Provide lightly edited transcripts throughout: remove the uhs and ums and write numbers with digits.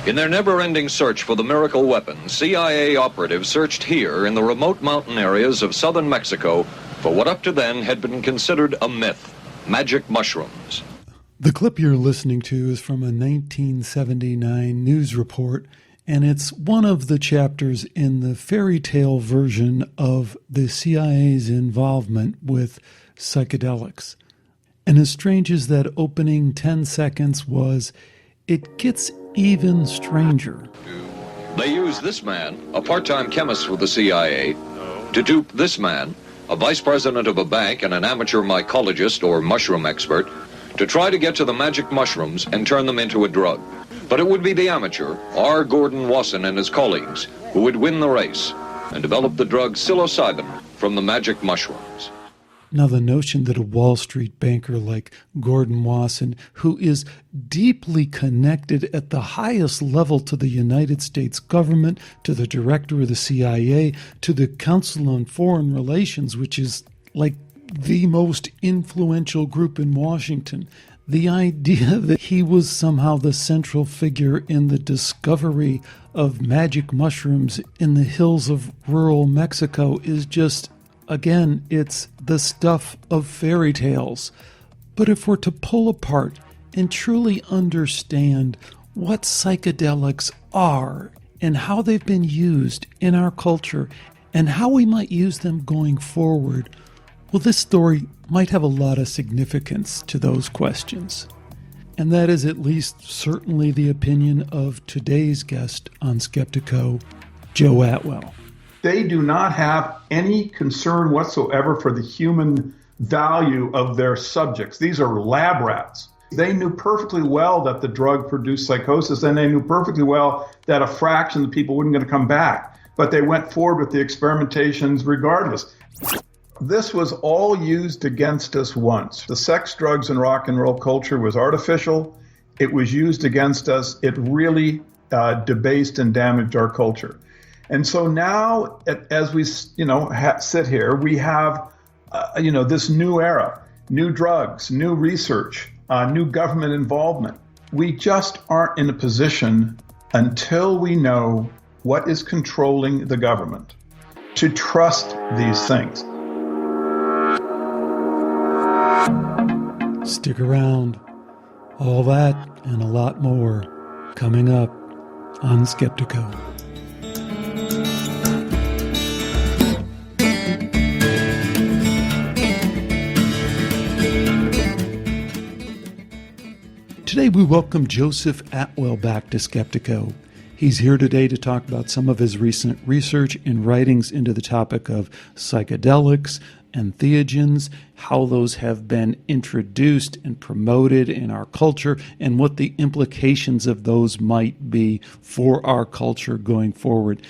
In their never-ending search for the miracle weapon, CIA operatives searched here in the remote mountain areas of southern Mexico for what up to then had been considered a myth, magic mushrooms. The clip you're listening to is from a 1979 news report, and it's one of the chapters in the fairy tale version of the CIA's involvement with psychedelics. And as strange as that opening 10 seconds was, it gets even stranger. They used this man, a part-time chemist with the CIA, to dupe this man, a vice president of a bank and an amateur mycologist or mushroom expert, to try to get to the magic mushrooms and turn them into a drug. But it would be the amateur, R. Gordon Wasson and his colleagues, who would win the race and develop the drug psilocybin from the magic mushrooms. Now, the notion that a Wall Street banker like Gordon Wasson, who is deeply connected at the highest level to the United States government, to the director of the CIA, to the Council on Foreign Relations, which is like the most influential group in Washington, the idea that he was somehow the central figure in the discovery of magic mushrooms in the hills of rural Mexico is just, again, it's the stuff of fairy tales. But if we're to pull apart and truly understand what psychedelics are and how they've been used in our culture and how we might use them going forward, well, this story might have a lot of significance to those questions. And that is at least certainly the opinion of today's guest on Skeptiko, Joe Atwill. They do not have any concern whatsoever for the human value of their subjects. These are lab rats. They knew perfectly well that the drug produced psychosis, and they knew perfectly well that a fraction of the people weren't going to come back. But they went forward with the experimentations regardless. This was all used against us once. The sex, drugs, and rock and roll culture was artificial. It was used against us. It really debased and damaged our culture. And so now, as we sit here, we have this new era, new drugs, new research, new government involvement. We just aren't in a position, until we know what is controlling the government, to trust these things. Stick around. All that and a lot more coming up on Skeptiko. Today we welcome Joseph Atwill back to Skeptiko. He's here today to talk about some of his recent research and writings into the topic of psychedelics, entheogens, how those have been introduced and promoted in our culture, and what the implications of those might be for our culture going forward.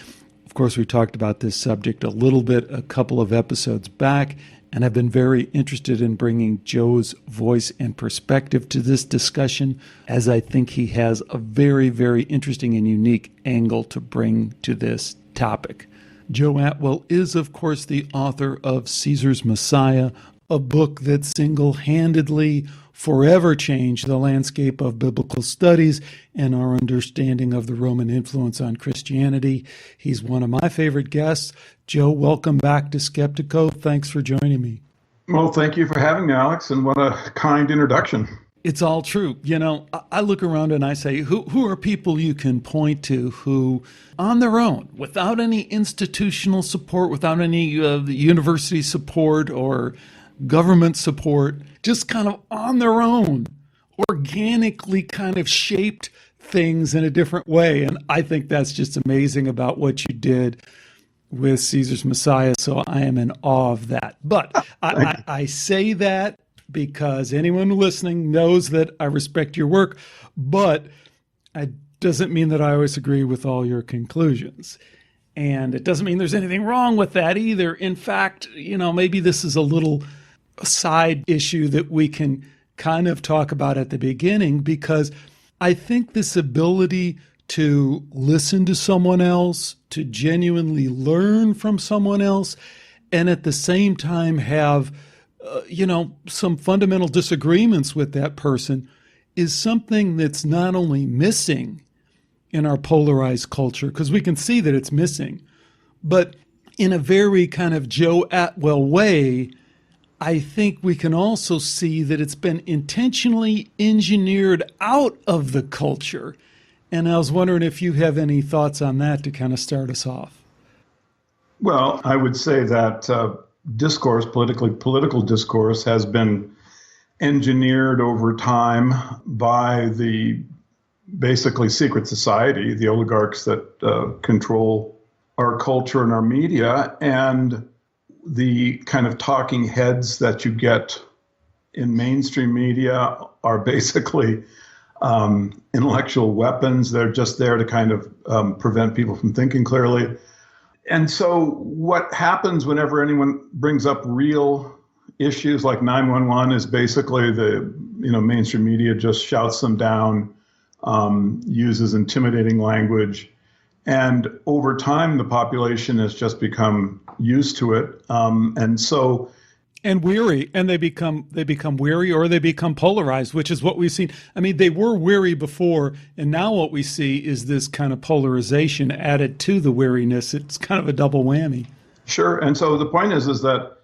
Of course, we talked about this subject a little bit a couple of episodes back, and I've been very interested in bringing Joe's voice and perspective to this discussion, as I think he has a very, very interesting and unique angle to bring to this topic. Joe Atwill is, of course, the author of Caesar's Messiah, a book that single-handedly forever changed the landscape of biblical studies and our understanding of the Roman influence on Christianity. He's one of my favorite guests. Joe, welcome back to Skeptiko. Thanks for joining me. Well, thank you for having me, Alex, and what a kind introduction. It's all true. You know, I look around and I say, who are people you can point to who, on their own, without any institutional support, without any university support or government support, just kind of on their own, organically kind of shaped things in a different way. And I think that's just amazing about what you did with Caesar's Messiah. So I am in awe of that. But I say that because anyone listening knows that I respect your work, but it doesn't mean that I always agree with all your conclusions. And it doesn't mean there's anything wrong with that either. In fact, maybe this is a little side issue that we can kind of talk about at the beginning, because I think this ability to listen to someone else, to genuinely learn from someone else, and at the same time have some fundamental disagreements with that person is something that's not only missing in our polarized culture, because we can see that it's missing. But in a very kind of Joe Atwill way, I think we can also see that it's been intentionally engineered out of the culture. And I was wondering if you have any thoughts on that to kind of start us off. Well, I would say that discourse, political discourse, has been engineered over time by the basically secret society, the oligarchs that control our culture and our media, and the kind of talking heads that you get in mainstream media are basically intellectual weapons. They're just there to kind of prevent people from thinking clearly. And so what happens whenever anyone brings up real issues like 911 is basically the mainstream media just shouts them down, uses intimidating language. And over time, the population has just become used to it. And weary, and they become weary, or they become polarized, which is what we've seen. I mean, they were weary before, and now what we see is this kind of polarization added to the weariness. It's kind of a double whammy. Sure. And so the point is that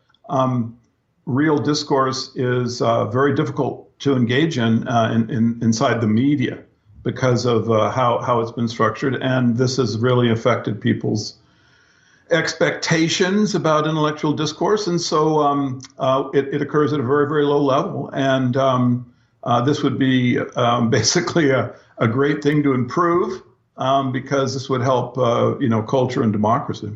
real discourse is very difficult to engage in inside the media because of how it's been structured. And this has really affected people's expectations about intellectual discourse. And so it occurs at a very, very low level. And this would be basically a great thing to improve because this would help, culture and democracy.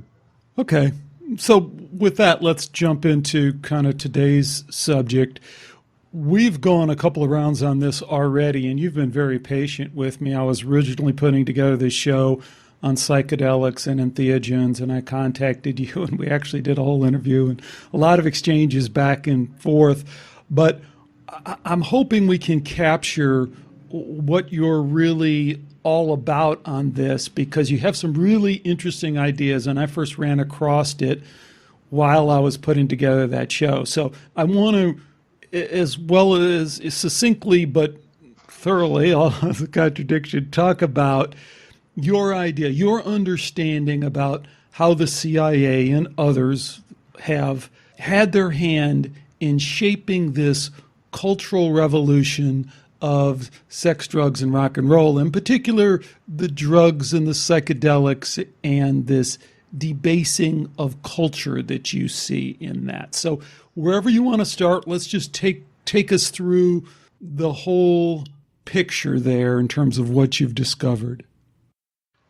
Okay. So with that, let's jump into kind of today's subject. We've gone a couple of rounds on this already, and you've been very patient with me. I was originally putting together this show on psychedelics and entheogens, and I contacted you, and we actually did a whole interview and a lot of exchanges back and forth. But I'm hoping we can capture what you're really all about on this, because you have some really interesting ideas, and I first ran across it while I was putting together that show. So I want to, as well as succinctly but thoroughly, all of the contradiction, talk about your idea, your understanding about how the CIA and others have had their hand in shaping this cultural revolution of sex, drugs, and rock and roll, in particular, the drugs and the psychedelics and this debasing of culture that you see in that. So wherever you want to start, let's just take us through the whole picture there in terms of what you've discovered.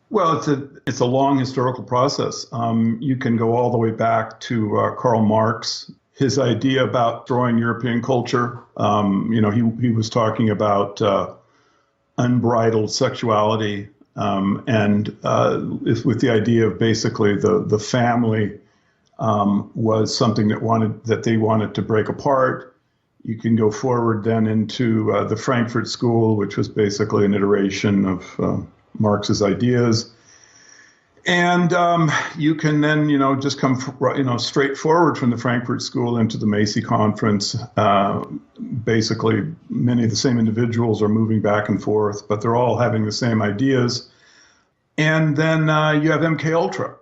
Well, it's a long historical process. You can go all the way back to Karl Marx. His idea about destroying European culture. He was talking about unbridled sexuality, and with the idea of basically the family was something that they wanted to break apart. You can go forward then into the Frankfurt School, which was basically an iteration of Marx's ideas. And you can then, just come, straight forward from the Frankfurt School into the Macy Conference. Basically, many of the same individuals are moving back and forth, but they're all having the same ideas. And then you have MKUltra,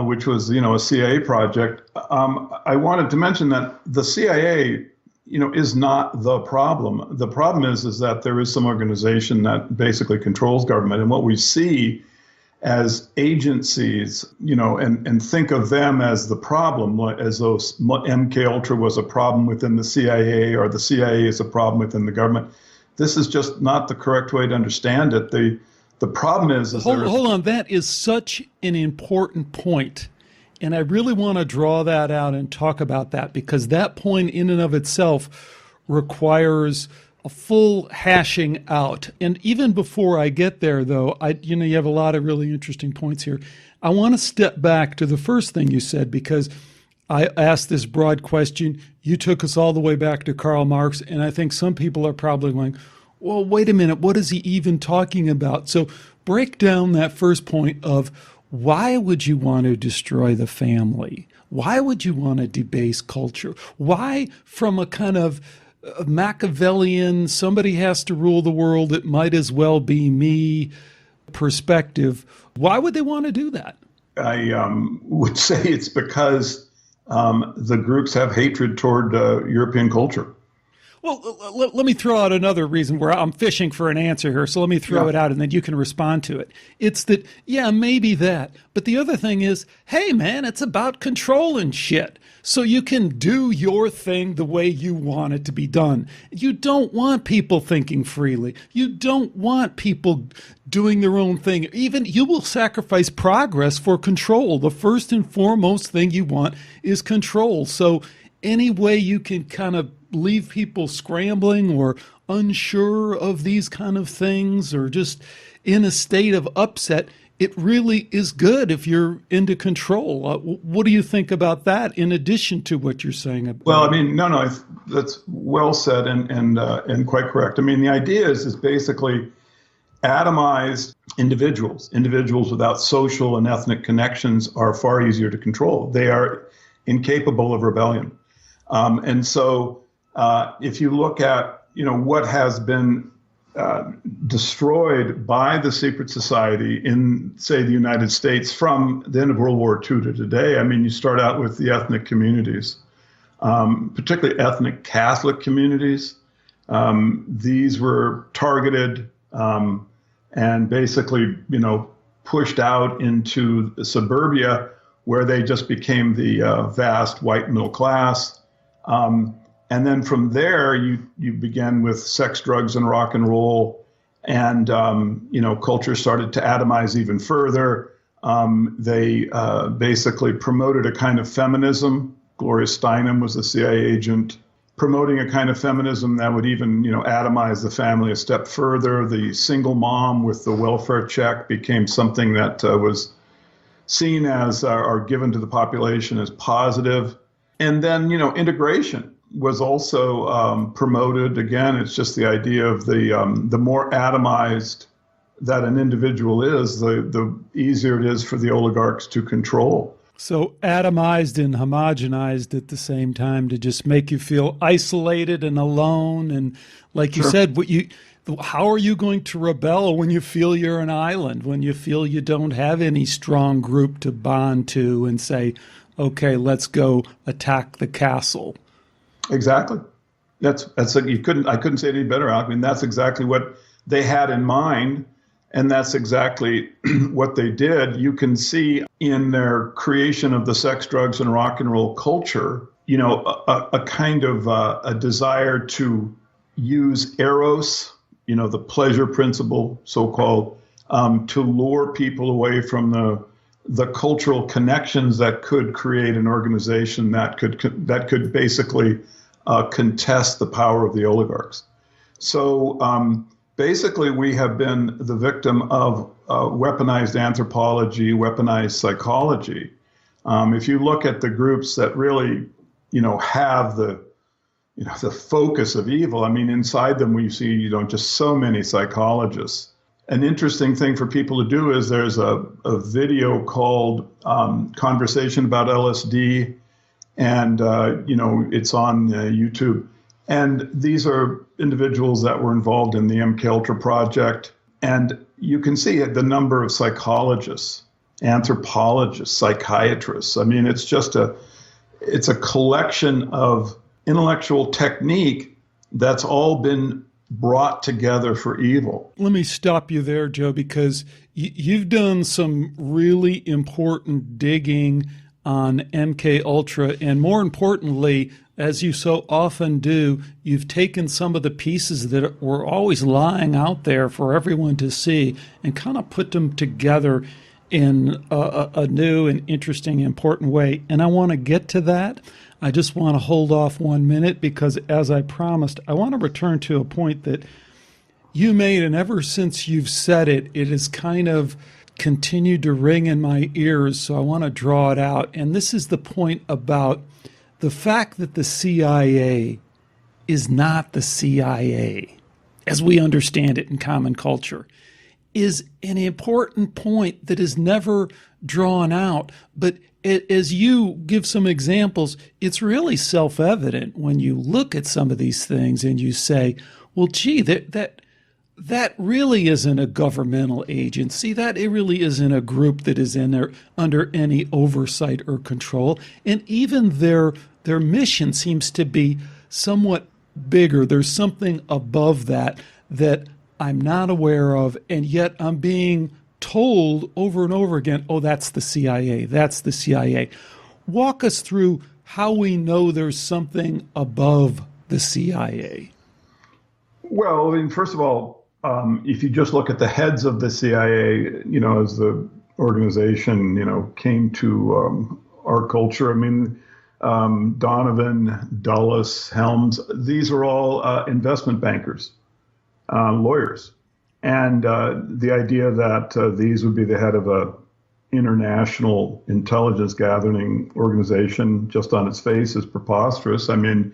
which was, a CIA project. I wanted to mention that the CIA, is not the problem. The problem is that there is some organization that basically controls government. And what we see as agencies, and think of them as the problem, as though MKUltra was a problem within the CIA or the CIA is a problem within the government. This is just not the correct way to understand it. The problem is hold on. That is such an important point. And I really want to draw that out and talk about that, because that point in and of itself requires a full hashing out. And even before I get there, though, you have a lot of really interesting points here. I want to step back to the first thing you said, because I asked this broad question. You took us all the way back to Karl Marx, and I think some people are probably going, well, wait a minute, what is he even talking about? So break down that first point of why would you want to destroy the family? Why would you want to debase culture? Why, from a kind of Machiavellian, somebody has to rule the world, it might as well be me, perspective, why would they want to do that? I would say it's because the groups have hatred toward European culture. Well, let me throw out another reason where I'm fishing for an answer here. So let me throw it out and then you can respond to it. It's that, yeah, maybe that. But the other thing is, hey, man, it's about controlling shit. So you can do your thing the way you want it to be done. You don't want people thinking freely. You don't want people doing their own thing. Even you will sacrifice progress for control. The first and foremost thing you want is control. So any way you can kind of leave people scrambling or unsure of these kind of things or just in a state of upset, it really is good if you're into control. What do you think about that in addition to what you're saying about? Well, I mean, no, that's well said and quite correct. I mean, the idea is basically atomized individuals without social and ethnic connections are far easier to control. They are incapable of rebellion. And so if you look at, what has been destroyed by the secret society in, say, the United States from the end of World War II to today, I mean, you start out with the ethnic communities, particularly ethnic Catholic communities. These were targeted and basically, pushed out into the suburbia where they just became the vast white middle class. And then from there, you began with sex, drugs, and rock and roll. And, culture started to atomize even further. They basically promoted a kind of feminism. Gloria Steinem was the CIA agent promoting a kind of feminism that would even, atomize the family a step further. The single mom with the welfare check became something that was seen as or given to the population as positive. And then, integration was also promoted. Again, it's just the idea of the more atomized that an individual is, the easier it is for the oligarchs to control. So atomized and homogenized at the same time to just make you feel isolated and alone. And like you said, how are you going to rebel when you feel you're an island, when you feel you don't have any strong group to bond to and say, okay, let's go attack the castle? Exactly. That's I couldn't say it any better. I mean, that's exactly what they had in mind, and that's exactly what they did. You can see in their creation of the sex, drugs, and rock and roll culture, a kind of a desire to use eros, the pleasure principle, so-called, to lure people away from the cultural connections that could create an organization that could basically contest the power of the oligarchs. So basically, we have been the victim of weaponized anthropology, weaponized psychology. If you look at the groups that really, have the focus of evil, I mean, inside them we see, just so many psychologists. An interesting thing for people to do is there's a video called Conversation About LSD, and, it's on YouTube. And these are individuals that were involved in the MKUltra project. And you can see the number of psychologists, anthropologists, psychiatrists. I mean, it's a collection of intellectual technique that's all been brought together for evil. Let me stop you there, Joe, because you've done some really important digging on MKUltra, and more importantly, as you so often do, you've taken some of the pieces that were always lying out there for everyone to see and kind of put them together in a new and interesting, important way. And I want to get to that. I just want to hold off 1 minute because, as I promised, I want to return to a point that you made, and ever since you've said it, it has kind of continued to ring in my ears, so I want to draw it out. And this is the point about the fact that the CIA is not the CIA, as we understand it in common culture, is an important point that is never drawn out. But as you give some examples, it's really self-evident when you look at some of these things and you say, well, gee, that that really isn't a governmental agency. That it really isn't a group that is in there under any oversight or control. And even their mission seems to be somewhat bigger. There's something above that that I'm not aware of, and yet I'm being told over and over again, oh, that's the CIA, that's the CIA. Walk us through how we know there's something above the CIA. Well, I mean, first of all, if you just look at the heads of the CIA, as the organization, came to our culture, I mean, Donovan, Dulles, Helms, these are all investment bankers, lawyers. And the idea that these would be the head of a international intelligence gathering organization just on its face is preposterous. I mean,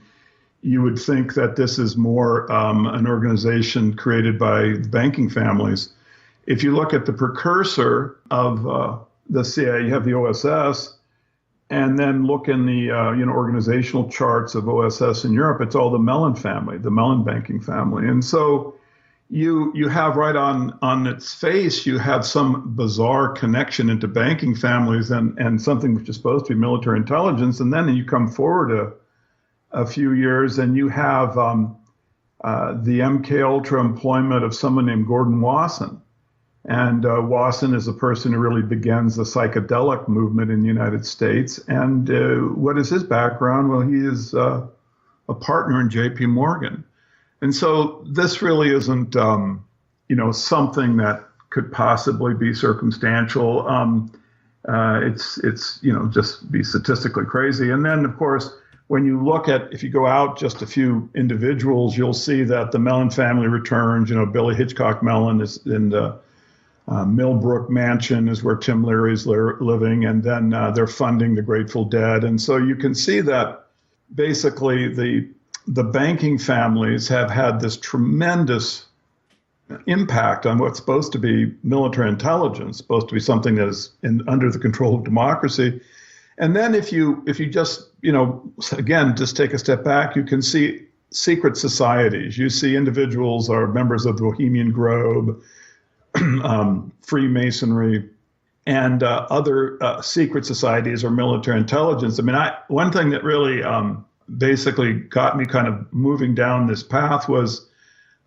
you would think that this is more an organization created by the banking families. If you look at the precursor of the CIA, you have the OSS, and then look in the organizational charts of OSS in Europe, it's all the Mellon family, the Mellon banking family. And so you have right on its face, you have some bizarre connection into banking families and something which is supposed to be military intelligence. And then you come forward a few years and you have the MK Ultra employment of someone named Gordon Wasson. And Wasson is a person who really begins the psychedelic movement in the United States. And what is his background? Well, he is a partner in J.P. Morgan. And so this really isn't, something that could possibly be circumstantial. It's just be statistically crazy. And then, of course, when you look at, if you go out just a few individuals, you'll see that the Mellon family returns. Billy Hitchcock Mellon is in the Millbrook Mansion is where Tim Leary's living, and then they're funding the Grateful Dead. And so you can see that basically the banking families have had this tremendous impact on what's supposed to be military intelligence, supposed to be something that is under the control of democracy. And then if you just, again, just take a step back, you can see secret societies. You see individuals are members of the Bohemian Grove, Freemasonry, and other secret societies or military intelligence. I mean, one thing that really basically got me kind of moving down this path was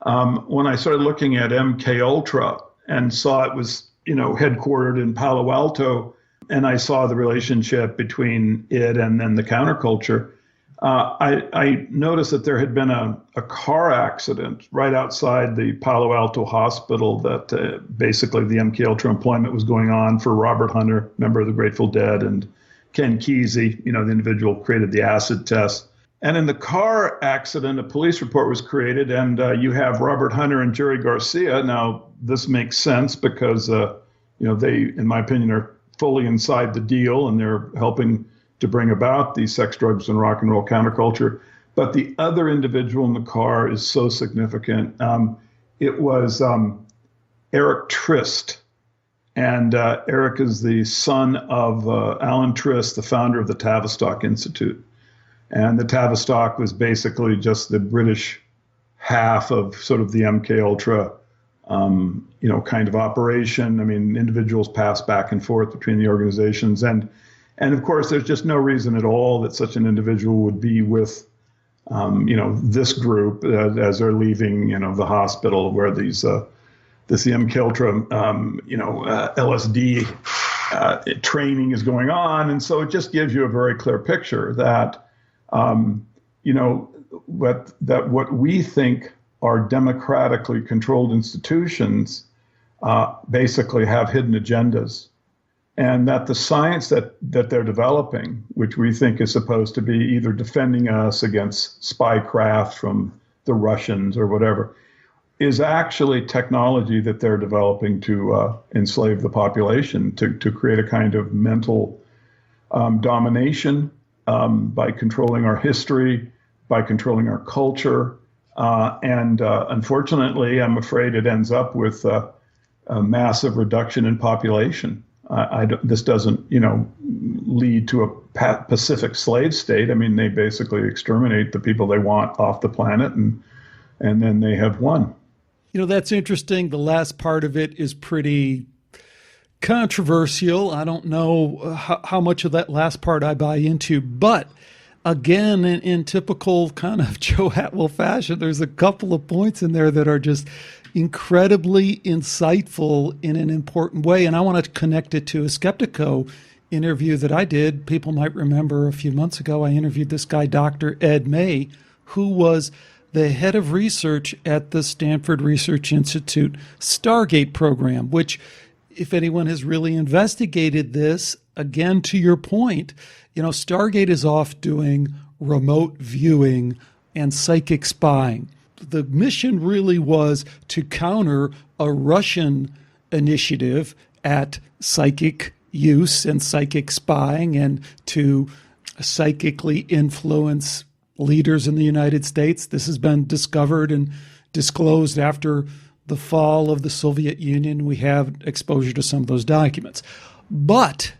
when I started looking at MK Ultra and saw it was, headquartered in Palo Alto, and I saw the relationship between it and then the counterculture. I noticed that there had been a car accident right outside the Palo Alto hospital that basically the MK Ultra employment was going on for Robert Hunter, member of the Grateful Dead, and Ken Kesey, the individual who created the acid test. And in the car accident, a police report was created, and you have Robert Hunter and Jerry Garcia. Now, this makes sense because, they, in my opinion, are fully inside the deal, and they're helping to bring about the sex, drugs, and rock and roll counterculture. But the other individual in the car is so significant. It was Eric Trist. And Eric is the son of Alan Trist, the founder of the Tavistock Institute. And the Tavistock was basically just the British half of sort of the MK Ultra, kind of operation. I mean, individuals pass back and forth between the organizations. And of course, there's just no reason at all that such an individual would be with, this group as they're leaving, the hospital where this MK Ultra, LSD training is going on. And so it just gives you a very clear picture that, what we think are democratically controlled institutions basically have hidden agendas. And that the science that they're developing, which we think is supposed to be either defending us against spycraft from the Russians or whatever, is actually technology that they're developing to enslave the population, to create a kind of mental domination by controlling our history, by controlling our culture. And unfortunately, I'm afraid it ends up with a massive reduction in population. This doesn't, lead to a Pacific slave state. I mean, they basically exterminate the people they want off the planet, and then they have won. That's interesting. The last part of it is pretty controversial. I don't know how much of that last part I buy into, but again, in typical kind of Joe Atwill fashion, there's a couple of points in there that are just incredibly insightful in an important way. And I want to connect it to a Skeptiko interview that I did. People might remember a few months ago, I interviewed this guy, Dr. Ed May, who was the head of research at the Stanford Research Institute Stargate program, which, if anyone has really investigated this, again, to your point, Stargate is off doing remote viewing and psychic spying. The mission really was to counter a Russian initiative at psychic use and psychic spying, and to psychically influence leaders in the United States. This has been discovered and disclosed after the fall of the Soviet Union. We have exposure to some of those documents. But,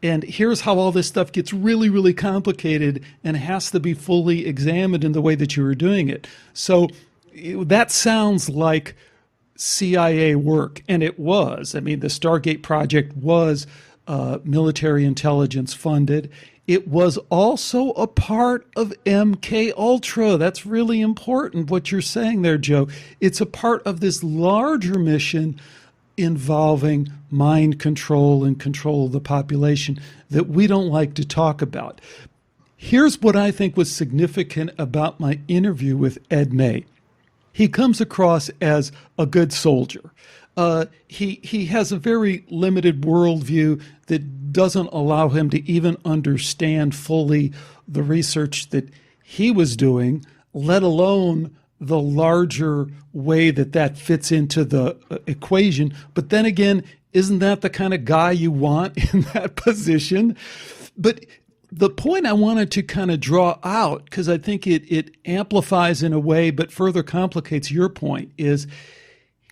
and here's how all this stuff gets really, really complicated and has to be fully examined in the way that you were doing it. So that sounds like CIA work, and it was. I mean, the Stargate project was military intelligence funded. It was also a part of MK Ultra. That's really important what you're saying there, Joe. It's a part of this larger mission involving mind control and control of the population that we don't like to talk about. Here's what I think was significant about my interview with Ed May. He comes across as a good soldier. He has a very limited worldview that doesn't allow him to even understand fully the research that he was doing, let alone the larger way that fits into the equation. But then again, isn't that the kind of guy you want in that position? But the point I wanted to kind of draw out, because I think it amplifies in a way but further complicates your point, is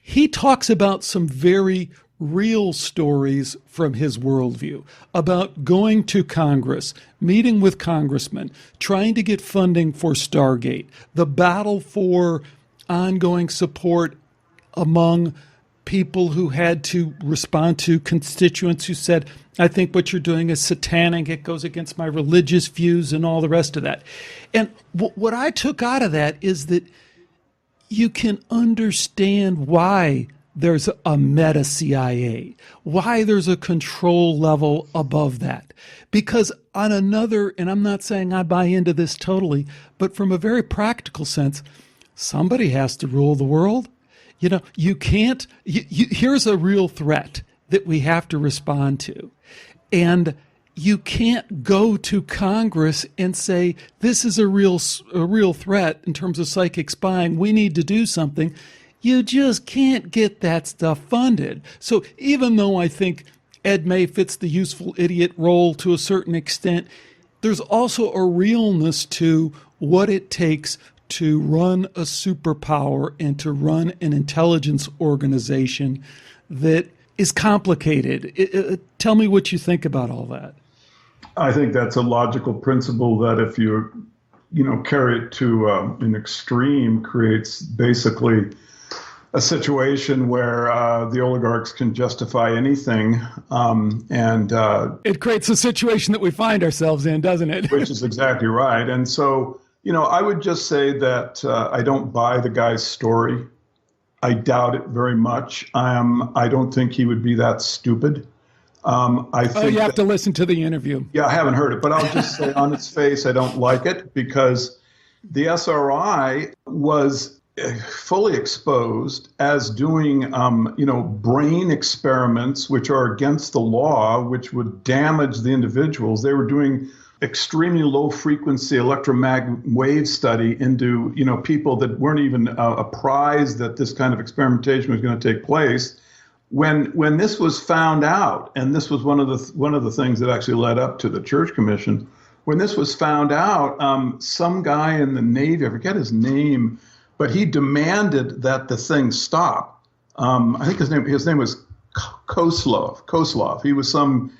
he talks about some very real stories from his worldview about going to Congress, meeting with congressmen, trying to get funding for Stargate, the battle for ongoing support among people who had to respond to constituents who said, I think what you're doing is satanic, it goes against my religious views and all the rest of that. And what I took out of that is that you can understand why there's a meta CIA, why there's a control level above that. Because on another, and I'm not saying I buy into this totally, but from a very practical sense, somebody has to rule the world. You can't, here's a real threat that we have to respond to. And you can't go to Congress and say, this is a real threat in terms of psychic spying. We need to do something. You just can't get that stuff funded. So even though I think Ed May fits the useful idiot role to a certain extent, there's also a realness to what it takes to run a superpower and to run an intelligence organization that is complicated. Tell me what you think about all that. I think that's a logical principle that if you carry it to an extreme, creates basically a situation where the oligarchs can justify anything. It creates a situation that we find ourselves in, doesn't it? Which is exactly right. And so, I would just say that I don't buy the guy's story. I doubt it very much. I don't think he would be that stupid. I think you have to listen to the interview. Yeah, I haven't heard it, but I'll just say on its face, I don't like it because the SRI was fully exposed as doing, brain experiments which are against the law, which would damage the individuals. They were doing extremely low frequency electromagnetic wave study into, people that weren't even apprised that this kind of experimentation was going to take place. When this was found out, and this was one of the things that actually led up to the Church Commission, when this was found out, some guy in the Navy, I forget his name, but he demanded that the thing stop. I think his name was Koslov. He was some,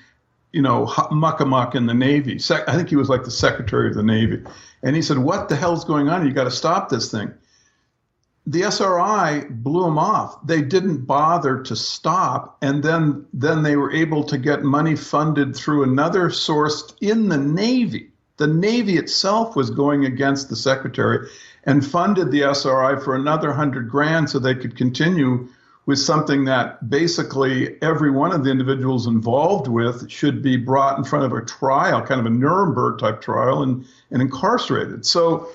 muck-a-muck in the Navy. I think he was like the Secretary of the Navy. And he said, what the hell's going on? You got to stop this thing. the SRI blew them off. They didn't bother to stop, and then they were able to get money funded through another source in the Navy. The Navy itself was going against the secretary and funded the SRI for another $100,000 so they could continue with something that basically every one of the individuals involved with should be brought in front of a trial, kind of a Nuremberg type trial, and incarcerated. So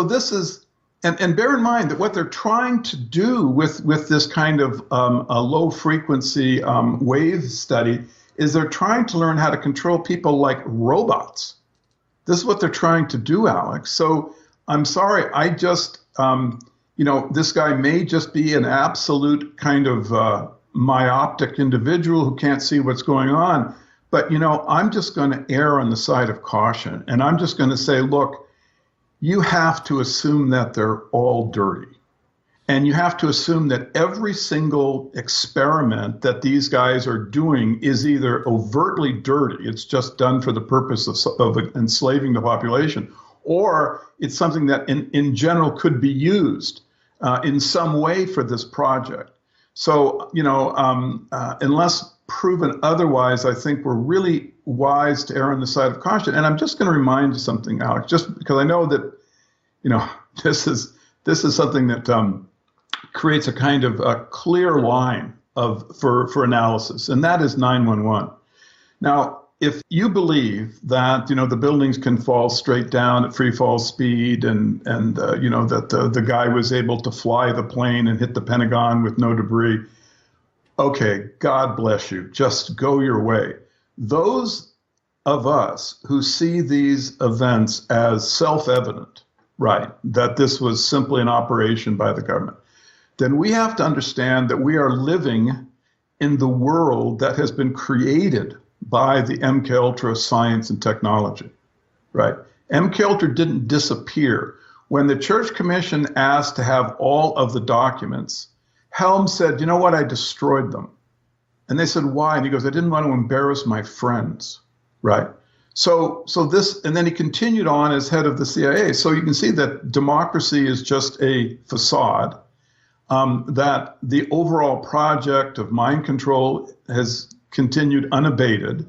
this is. And bear in mind that what they're trying to do with this kind of a low frequency wave study is they're trying to learn how to control people like robots. This is what they're trying to do, Alex. So I'm sorry, I just, this guy may just be an absolute kind of myopic individual who can't see what's going on. But, I'm just going to err on the side of caution. And I'm just going to say, look, you have to assume that they're all dirty. And you have to assume that every single experiment that these guys are doing is either overtly dirty, it's just done for the purpose of enslaving the population, or it's something that in general could be used in some way for this project. So, unless proven otherwise, I think we're really wise to err on the side of caution. And I'm just going to remind you something, Alex, just because I know that, this is something that creates a kind of a clear line for analysis, and that is 911. Now, if you believe that, the buildings can fall straight down at free fall speed and that the guy was able to fly the plane and hit the Pentagon with no debris, okay, God bless you. Just go your way. Those of us who see these events as self-evident, right, that this was simply an operation by the government, then we have to understand that we are living in the world that has been created by the MKUltra science and technology, right? MKUltra didn't disappear. When the Church Commission asked to have all of the documents, Helms said, you know what, I destroyed them. And they said, why? And he goes, I didn't want to embarrass my friends, right? So this, and then he continued on as head of the CIA. So you can see that democracy is just a facade, that the overall project of mind control has continued unabated,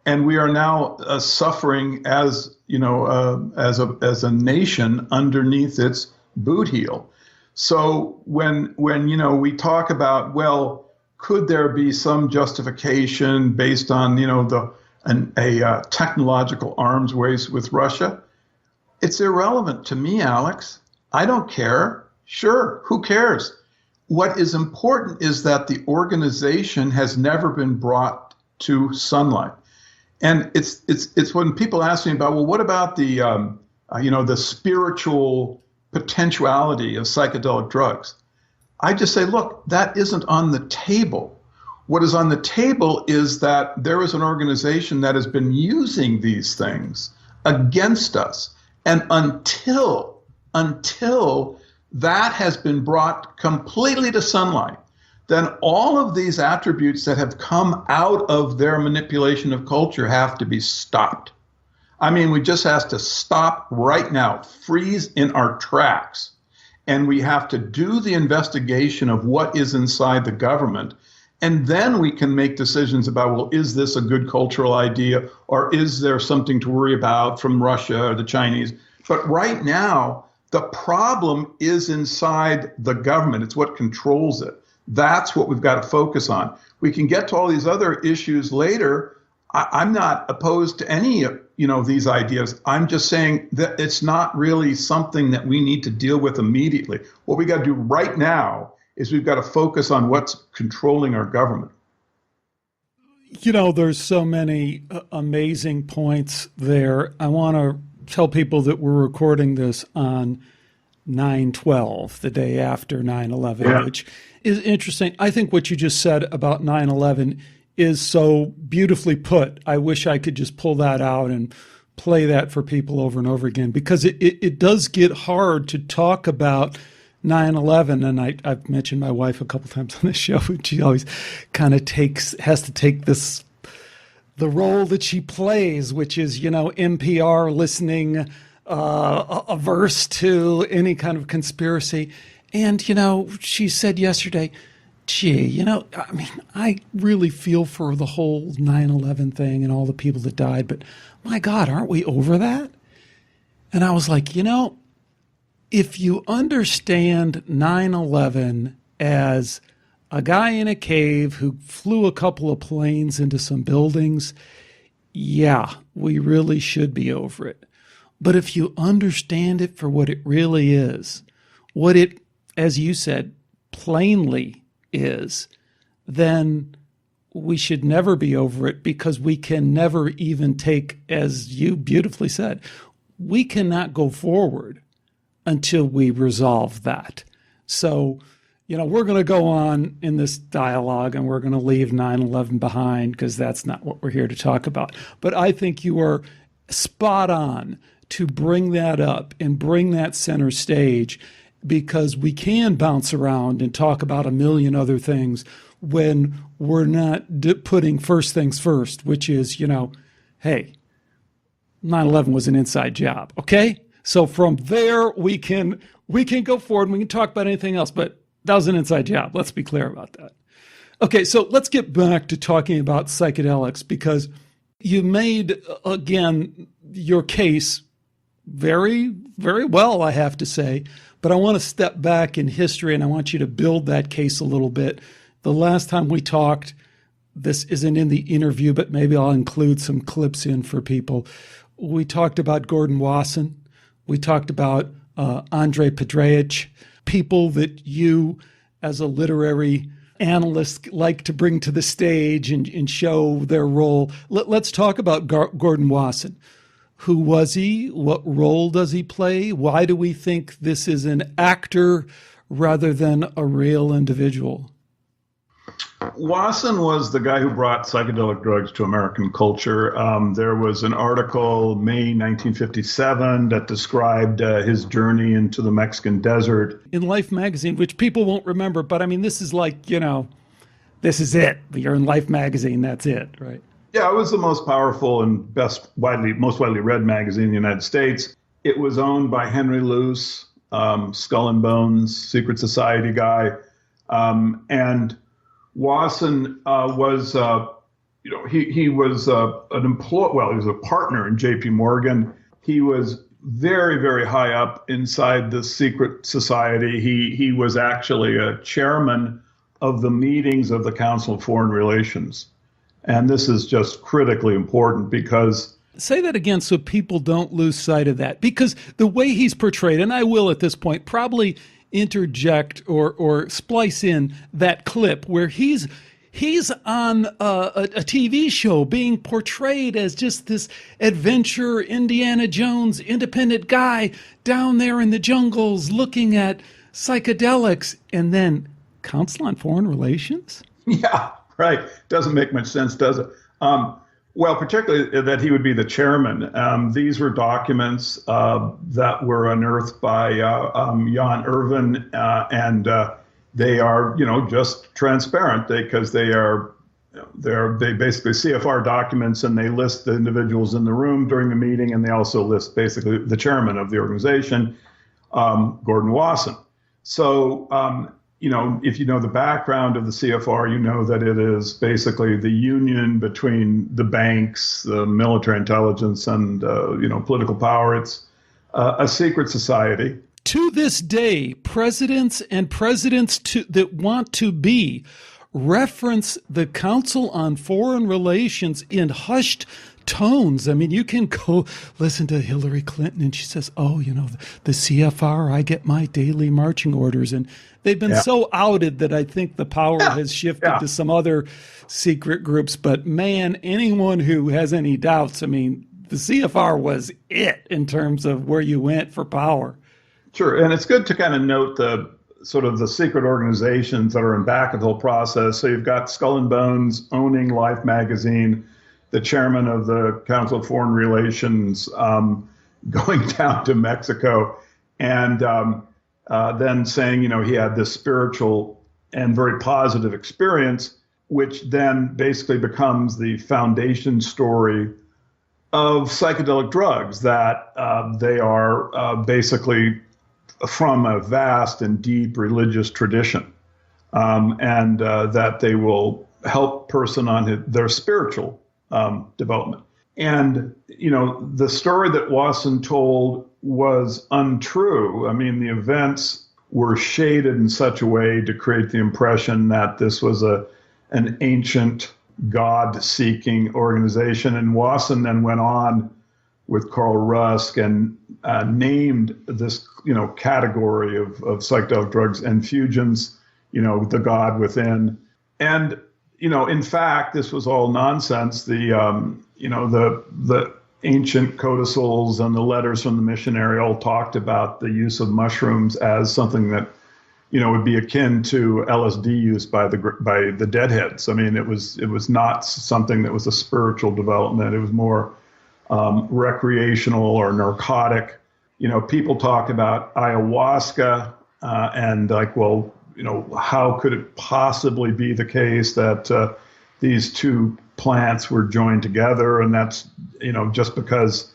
and we are now suffering as a nation underneath its boot heel. So when we talk about, well, could there be some justification based on a technological arms race with Russia? It's irrelevant to me, Alex. I don't care. Sure, who cares? What is important is that the organization has never been brought to sunlight. And it's when people ask me about, well, what about the spiritual potentiality of psychedelic drugs? I just say, look, that isn't on the table. What is on the table is that there is an organization that has been using these things against us. And until that has been brought completely to sunlight, then all of these attributes that have come out of their manipulation of culture have to be stopped. I mean, we just have to stop right now, freeze in our tracks. And we have to do the investigation of what is inside the government. And then we can make decisions about, well, is this a good cultural idea, or is there something to worry about from Russia or the Chinese? But right now, the problem is inside the government. It's what controls it. That's what we've got to focus on. We can get to all these other issues later. I'm not opposed to any of these ideas. I'm just saying that it's not really something that we need to deal with immediately. What we got to do right now is we've got to focus on what's controlling our government. There's so many amazing points there. I want to tell people that we're recording this on 9/12, the day after 9/11, which is interesting. I think what you just said about 9/11 is so beautifully put. I wish I could just pull that out and play that for people over and over again, because it does get hard to talk about 9/11. And I've mentioned my wife a couple times on this show. She always kind of has to take the role that she plays, which is, NPR listening averse to any kind of conspiracy. And, she said yesterday, gee, I really feel for the whole 9/11 thing and all the people that died, but my God, aren't we over that? And I was like, if you understand 9/11 as a guy in a cave who flew a couple of planes into some buildings, yeah, we really should be over it. But if you understand it for what it really is, what it, as you said, plainly is, then we should never be over it, because we can never even take, as you beautifully said, we cannot go forward until we resolve that. So, we're going to go on in this dialogue and we're going to leave 9/11 behind, because that's not what we're here to talk about. But I think you are spot on to bring that up and bring that center stage, because we can bounce around and talk about a million other things when we're not putting first things first, which is, hey, 9/11 was an inside job, okay? So from there, we can go forward and we can talk about anything else, but that was an inside job. Let's be clear about that. Okay, so let's get back to talking about psychedelics, because you made, again, your case very, very well, I have to say. But I want to step back in history and I want you to build that case a little bit. The last time we talked, this isn't in the interview, but maybe I'll include some clips in for people. We talked about Gordon Wasson. We talked about Andrei Petrevich, people that you, as a literary analyst, like to bring to the stage and show their role. Let's talk about Gordon Wasson. Who was he? What role does he play? Why do we think this is an actor rather than a real individual? Wasson was the guy who brought psychedelic drugs to American culture. There was an article, May 1957, that described his journey into the Mexican desert. In Life magazine, which people won't remember, but I mean, this is like, this is it. You're in Life magazine, that's it, right? Yeah, it was the most powerful and most widely read magazine in the United States. It was owned by Henry Luce, Skull and Bones, Secret Society guy. And Wasson was, he was an employee. Well, he was a partner in J.P. Morgan. He was very, very high up inside the secret society. He was actually a chairman of the meetings of the Council of Foreign Relations. And this is just critically important because... Say that again so people don't lose sight of that. Because the way he's portrayed, and I will at this point probably interject or splice in that clip where he's on a TV show being portrayed as just this adventure Indiana Jones independent guy down there in the jungles looking at psychedelics, and then Council on Foreign Relations? Yeah, right. Doesn't make much sense, does it? Well, particularly that he would be the chairman. These were documents that were unearthed by Jan Irvin, and they are, just transparent because they basically CFR documents, and they list the individuals in the room during the meeting, and they also list basically the chairman of the organization, Gordon Wasson. So, if you know the background of the CFR, you know that it is basically the union between the banks, the military intelligence, and political power. It's a secret society. To this day, presidents and presidents that want to be reference the Council on Foreign Relations in hushed tones. I mean, you can go listen to Hillary Clinton and she says, the CFR, I get my daily marching orders. And they've been so outed that I think the power has shifted to some other secret groups. But man, anyone who has any doubts, I mean, the CFR was it in terms of where you went for power. Sure. And it's good to kind of note the sort of the secret organizations that are in back of the whole process. So you've got Skull and Bones owning Life magazine, the chairman of the Council of Foreign Relations going down to Mexico, and then saying, he had this spiritual and very positive experience, which then basically becomes the foundation story of psychedelic drugs, that they are basically from a vast and deep religious tradition, and that they will help person on their spiritual development. And, the story that Wasson told was untrue. I mean, the events were shaded in such a way to create the impression that this was an ancient God-seeking organization. And Wasson then went on with Carl Rusk and named this, category of psychedelic drugs entheogens, the God within. And, in fact, this was all nonsense. The ancient codicils and the letters from the missionary all talked about the use of mushrooms as something that, would be akin to LSD use by the deadheads. I mean, it was not something that was a spiritual development. It was more recreational or narcotic. People talk about ayahuasca and like, well, how could it possibly be the case that these two plants were joined together? And that's, just because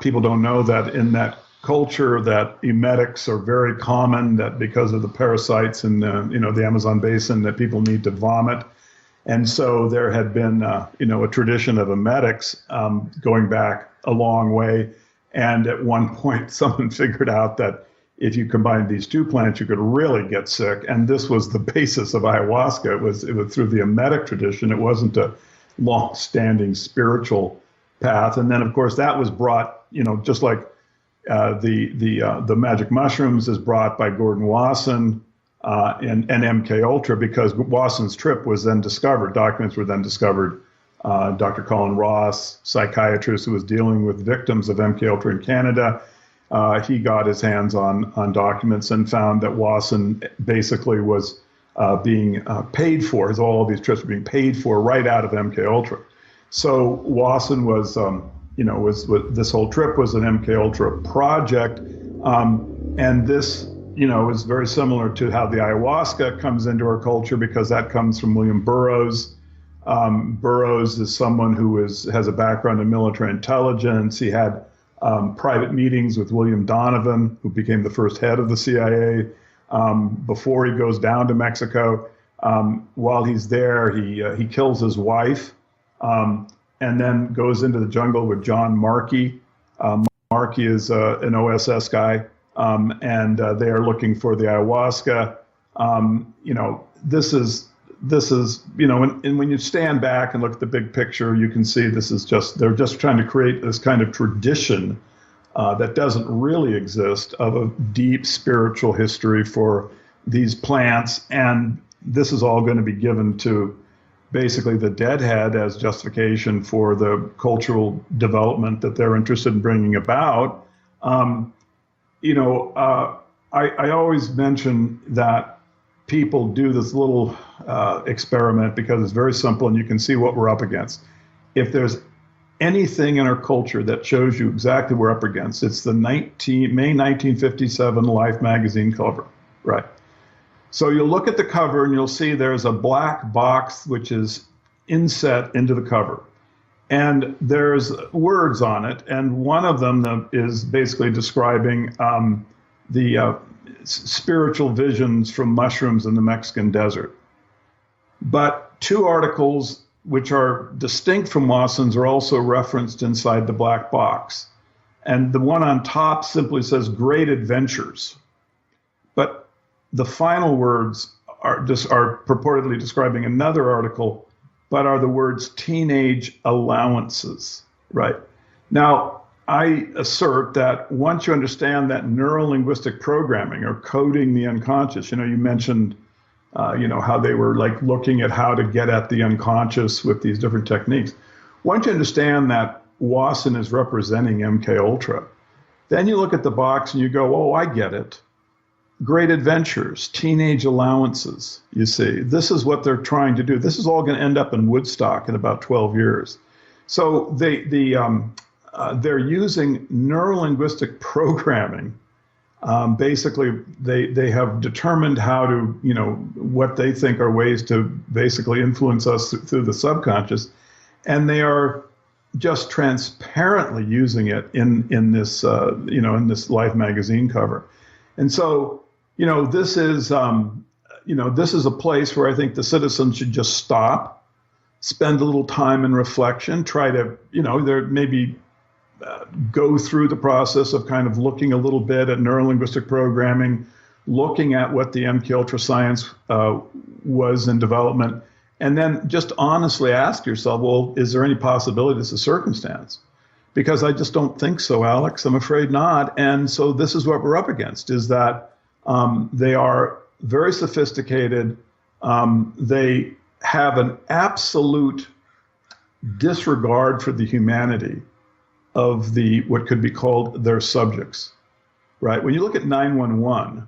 people don't know that in that culture that emetics are very common, that because of the parasites in the Amazon basin that people need to vomit. And so there had been, a tradition of emetics going back a long way. And at one point, someone figured out that if you combined these two plants, you could really get sick. And this was the basis of ayahuasca. It was through the emetic tradition. It wasn't a long-standing spiritual path. And then, of course, that was brought, just like the magic mushrooms is brought by Gordon Wasson and MK Ultra, because Wasson's trip was then discovered. Documents were then discovered. Dr. Colin Ross, psychiatrist who was dealing with victims of MK Ultra in Canada, he got his hands on documents and found that Wasson basically was being paid for. All of these trips were being paid for right out of MK Ultra. So Wasson was, this whole trip was an MK Ultra project, and this, is very similar to how the ayahuasca comes into our culture, because that comes from William Burroughs. Burroughs is someone who has a background in military intelligence. He had private meetings with William Donovan, who became the first head of the CIA, before he goes down to Mexico. While he's there, he kills his wife, and then goes into the jungle with John Markey. Markey is an OSS guy, and they are looking for the ayahuasca. This is, and when you stand back and look at the big picture, you can see they're just trying to create this kind of tradition that doesn't really exist, of a deep spiritual history for these plants. And this is all going to be given to basically the deadhead as justification for the cultural development that they're interested in bringing about. I always mention that people do this little experiment because it's very simple and you can see what we're up against. If there's anything in our culture that shows you exactly what we're up against, it's the May 1957 Life magazine cover, right? So you'll look at the cover and you'll see there's a black box which is inset into the cover. And there's words on it, and one of them is basically describing the spiritual visions from mushrooms in the Mexican desert. But two articles which are distinct from Wasson's are also referenced inside the black box. And the one on top simply says "Great Adventures." But the final words are purportedly describing another article, but are the words "teenage allowances," right? Now, I assert that once you understand that neuro-linguistic programming or coding the unconscious, you mentioned, how they were like looking at how to get at the unconscious with these different techniques. Once you understand that Wasson is representing MK Ultra, then you look at the box and you go, oh, I get it. Great adventures, teenage allowances, you see. This is what they're trying to do. This is all going to end up in Woodstock in about 12 years. So they're using neuro-linguistic programming. Basically, they have determined how to, what they think are ways to basically influence us through the subconscious. And they are just transparently using it in this, in this Life magazine cover. And so, this is, this is a place where I think the citizens should just stop, spend a little time in reflection, try to, there maybe go through the process of kind of looking a little bit at neurolinguistic programming, looking at what the MK Ultra science was in development, and then just honestly ask yourself, well, is there any possibility this is circumstance? Because I just don't think so, Alex. I'm afraid not. And so this is what we're up against, is that they are very sophisticated. They have an absolute disregard for the humanity of what could be called their subjects, right? When you look at 911,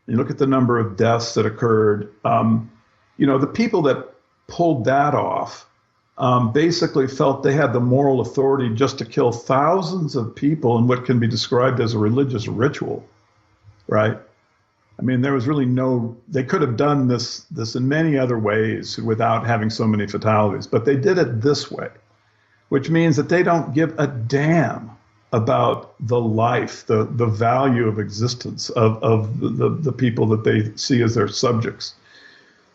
you look at the number of deaths that occurred, the people that pulled that off basically felt they had the moral authority just to kill thousands of people in what can be described as a religious ritual, right? I mean, there was really they could have done this in many other ways without having so many fatalities, but they did it this way, which means that they don't give a damn about the life, the value of existence of the people that they see as their subjects.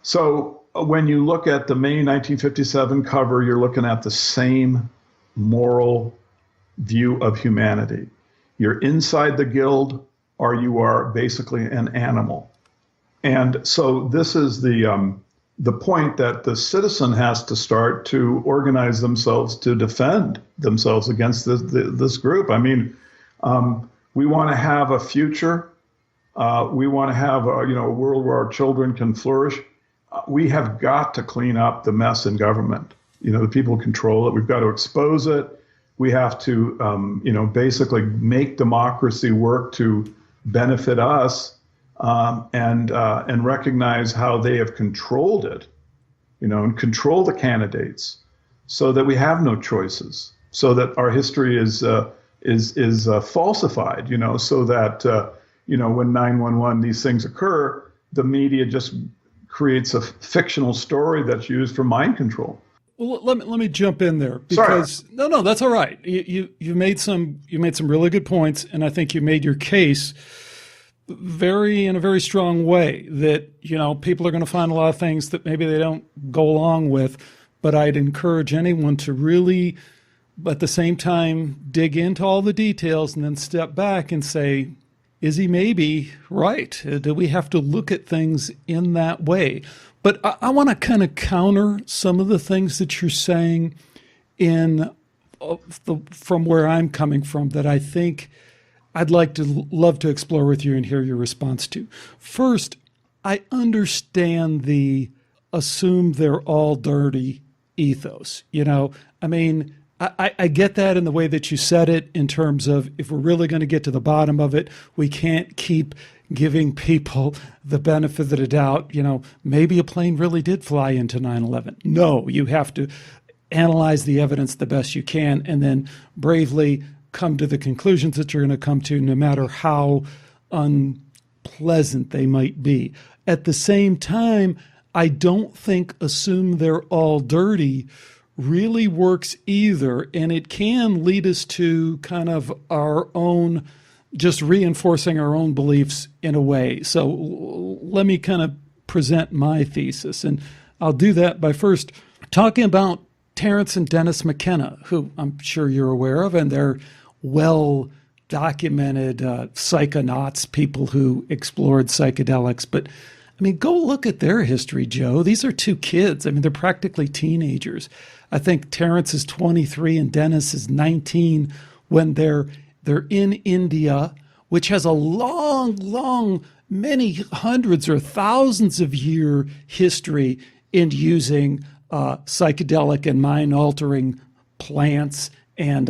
So when you look at the May 1957 cover, you're looking at the same moral view of humanity. You're inside the guild, or you are basically an animal. And so this is the point that the citizen has to start to organize themselves to defend themselves against this group. I mean, we want to have a future. We want to have a world where our children can flourish. We have got to clean up the mess in government. The people control it. We've got to expose it. We have to, basically make democracy work to benefit us. And recognize how they have controlled it, and control the candidates, so that we have no choices, so that our history is falsified, so that when 911 these things occur, the media just creates a fictional story that's used for mind control. Well, let me jump in there, because Sorry. No, that's all right. You made some really good points, and I think you made your case in a very strong way that, people are going to find a lot of things that maybe they don't go along with, but I'd encourage anyone to really, at the same time, dig into all the details and then step back and say, is he maybe right? Do we have to look at things in that way? But I want to kind of counter some of the things that you're saying from where I'm coming from, that I think I'd love to explore with you and hear your response to. First, I understand the assume they're all dirty ethos. I mean, I get that in the way that you said it, in terms of, if we're really going to get to the bottom of it, we can't keep giving people the benefit of the doubt. Maybe a plane really did fly into 9/11. No, you have to analyze the evidence the best you can, and then bravely come to the conclusions that you're going to come to, no matter how unpleasant they might be. At the same time, I don't think assume they're all dirty really works either, and it can lead us to kind of our own, just reinforcing our own beliefs in a way. So let me kind of present my thesis, and I'll do that by first talking about Terence and Dennis McKenna, who I'm sure you're aware of, and they're well-documented psychonauts, people who explored psychedelics. But, I mean, go look at their history, Joe. These are two kids. I mean, they're practically teenagers. I think Terence is 23 and Dennis is 19 when they're in India, which has a long, many hundreds or thousands of year history in using psychedelic and mind-altering plants and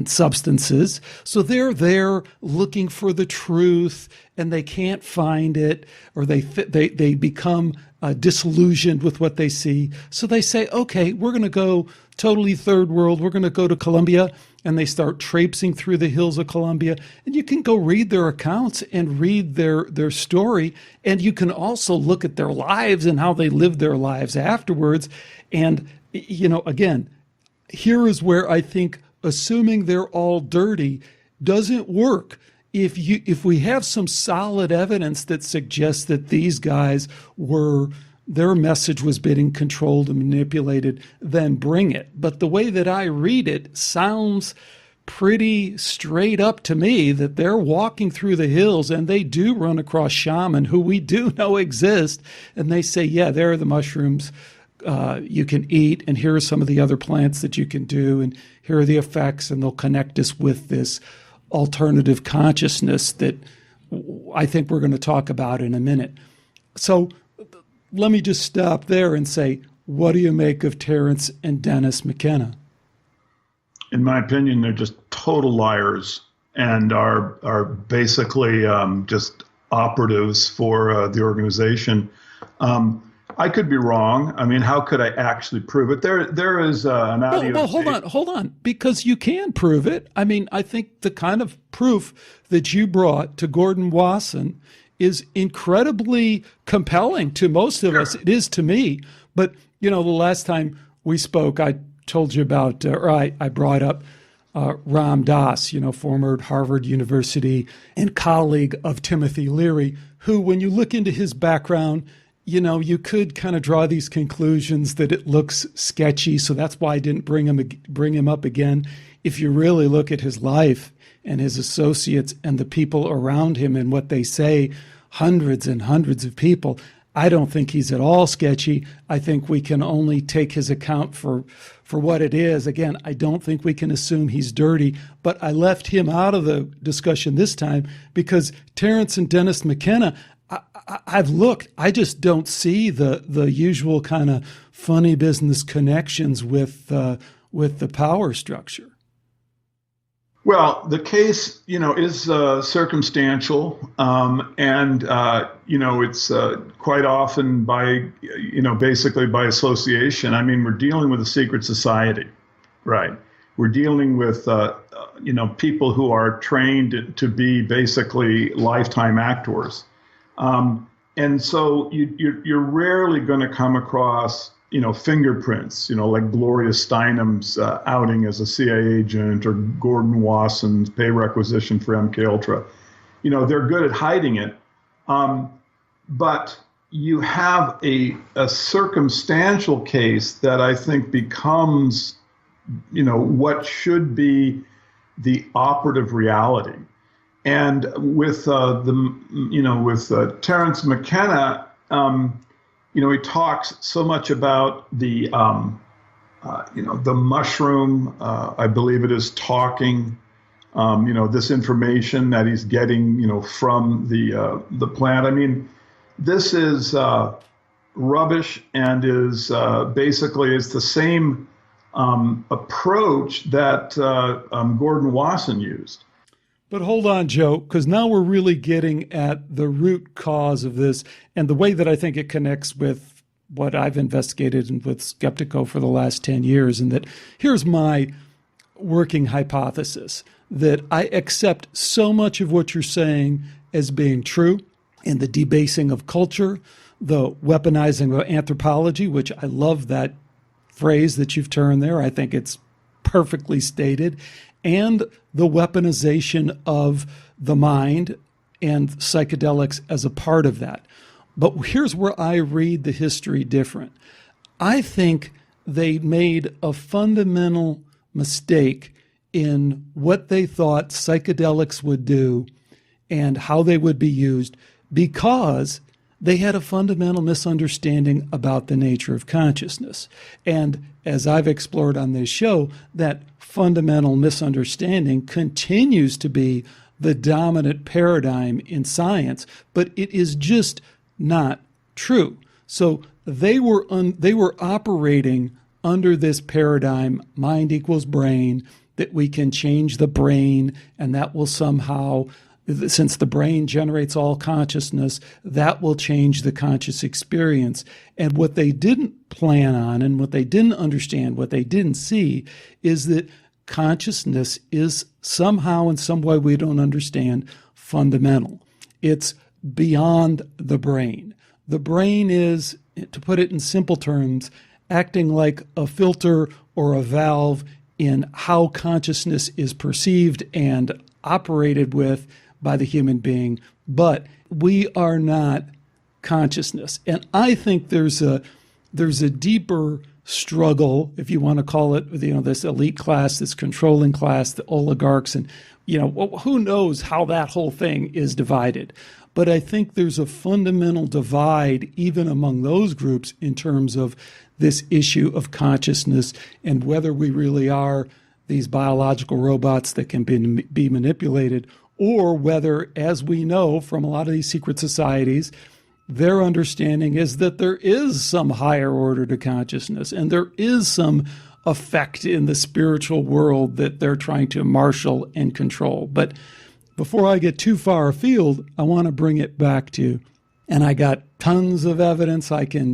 substances. So they're there looking for the truth, and they can't find it, or they become disillusioned with what they see. So they say, okay, we're going to go totally third world. We're going to go to Colombia, and they start traipsing through the hills of Colombia. And you can go read their accounts and read their story, and you can also look at their lives and how they lived their lives afterwards. And, again, here is where I think assuming they're all dirty doesn't work. if we have some solid evidence that suggests that these guys their message was being controlled and manipulated, then bring it. But the way that I read it sounds pretty straight up to me that they're walking through the hills and they do run across shaman who we do know exist. And they say, yeah, there are the mushrooms you can eat, and here are some of the other plants that you can do, and here are the effects, and they'll connect us with this alternative consciousness that I think we're going to talk about in a minute. So let me just stop there and say, what do you make of Terence and Dennis McKenna? In my opinion, they're just total liars and are basically just operatives for the organization. I could be wrong. I mean, how could I actually prove it? There is an audio. Well, hold on, because you can prove it. I mean, I think the kind of proof that you brought to Gordon Wasson is incredibly compelling to most of us. It is to me. But, the last time we spoke, I told you about, I brought up Ram Dass, former Harvard University and colleague of Timothy Leary, who, when you look into his background, you could kind of draw these conclusions that it looks sketchy. So that's why I didn't bring him up again. If you really look at his life and his associates and the people around him and what they say, hundreds and hundreds of people, I don't think he's at all sketchy. I think we can only take his account for what it is. Again, I don't think we can assume he's dirty, but I left him out of the discussion this time because Terence and Dennis McKenna, I've looked, I just don't see the usual kind of funny business connections with the power structure. Well, the case, is circumstantial, and it's quite often by, basically by association. I mean, we're dealing with a secret society, right? We're dealing with, people who are trained to be basically lifetime actors. And so you're rarely going to come across, fingerprints, like Gloria Steinem's outing as a CIA agent or Gordon Wasson's pay requisition for MK Ultra. They're good at hiding it. But you have a circumstantial case that I think becomes, what should be the operative reality. And with Terence McKenna, he talks so much about the mushroom. I believe it is talking. This information that he's getting, from the plant. I mean, this is rubbish and is basically is the same approach that Gordon Wasson used. But hold on, Joe, because now we're really getting at the root cause of this and the way that I think it connects with what I've investigated and with Skeptiko for the last 10 years. And that here's my working hypothesis, that I accept so much of what you're saying as being true in the debasing of culture, the weaponizing of anthropology, which I love that phrase that you've turned there. I think it's perfectly stated. And the weaponization of the mind and psychedelics as a part of that. But here's where I read the history different. I think they made a fundamental mistake in what they thought psychedelics would do and how they would be used because they had a fundamental misunderstanding about the nature of consciousness. And as I've explored on this show, that fundamental misunderstanding continues to be the dominant paradigm in science, but it is just not true. So they were operating under this paradigm, mind equals brain, that we can change the brain, and that will somehow, since the brain generates all consciousness, that will change the conscious experience. And what they didn't plan on and what they didn't understand, what they didn't see, is that consciousness is somehow, in some way we don't understand, fundamental. It's beyond the brain. The brain is, to put it in simple terms, acting like a filter or a valve in how consciousness is perceived and operated with by the human being, but we are not consciousness. And I think there's a deeper struggle, if you want to call it, this elite class, this controlling class, the oligarchs, and who knows how that whole thing is divided. But I think there's a fundamental divide even among those groups in terms of this issue of consciousness and whether we really are these biological robots that can be manipulated, or whether, as we know from a lot of these secret societies, their understanding is that there is some higher order to consciousness and there is some effect in the spiritual world that they're trying to marshal and control. But before I get too far afield, I want to bring it back to, and I got tons of evidence,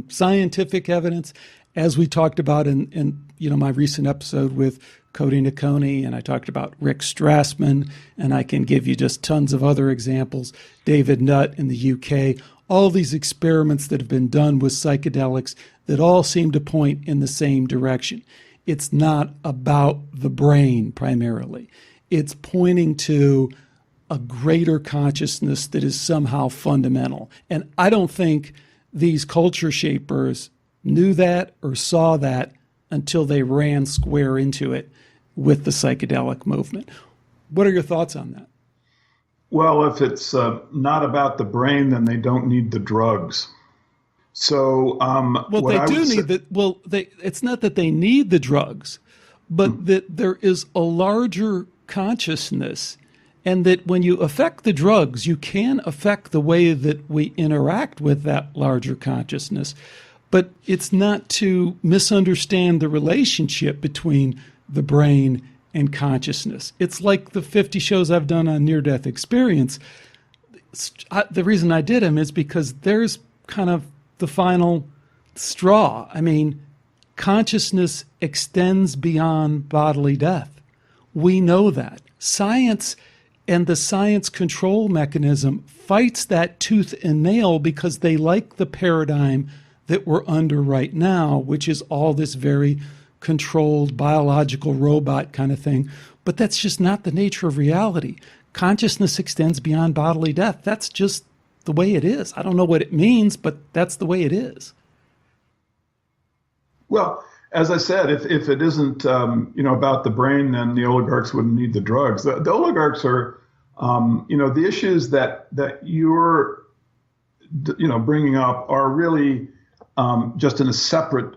scientific evidence, as we talked about in my recent episode with Cody Nacconi, and I talked about Rick Strassman, and I can give you just tons of other examples. David Nutt in the UK, all these experiments that have been done with psychedelics that all seem to point in the same direction. It's not about the brain primarily. It's pointing to a greater consciousness that is somehow fundamental. And I don't think these culture shapers knew that or saw that until they ran square into it with the psychedelic movement. What are your thoughts on that? Well, if it's not about the brain, then they don't need the drugs. So, it's not that they need the drugs, but that there is a larger consciousness, and that when you affect the drugs, you can affect the way that we interact with that larger consciousness. But it's not to misunderstand the relationship between the brain and consciousness. It's like the 50 shows I've done on near-death experience. The reason I did them is because there's kind of the final straw. I mean, consciousness extends beyond bodily death. We know that. Science and the science control mechanism fights that tooth and nail because they like the paradigm that we're under right now, which is all this very controlled biological robot kind of thing. But that's just not the nature of reality. Consciousness extends beyond bodily death. That's just the way it is. I don't know what it means, but that's the way it is. Well, as I said, if it isn't about the brain, then the oligarchs wouldn't need the drugs. The oligarchs are, the issues that you're, bringing up are really just in a separate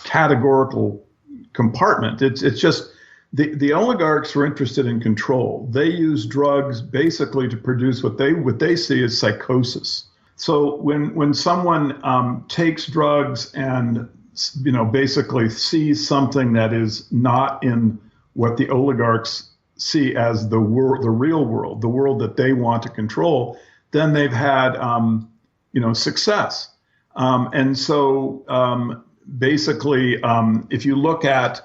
categorical compartment. It's just the oligarchs are interested in control. They use drugs basically to produce what they see as psychosis. So when someone takes drugs and basically sees something that is not in what the oligarchs see as the real world, the world that they want to control, then they've had success. And so basically, if you look at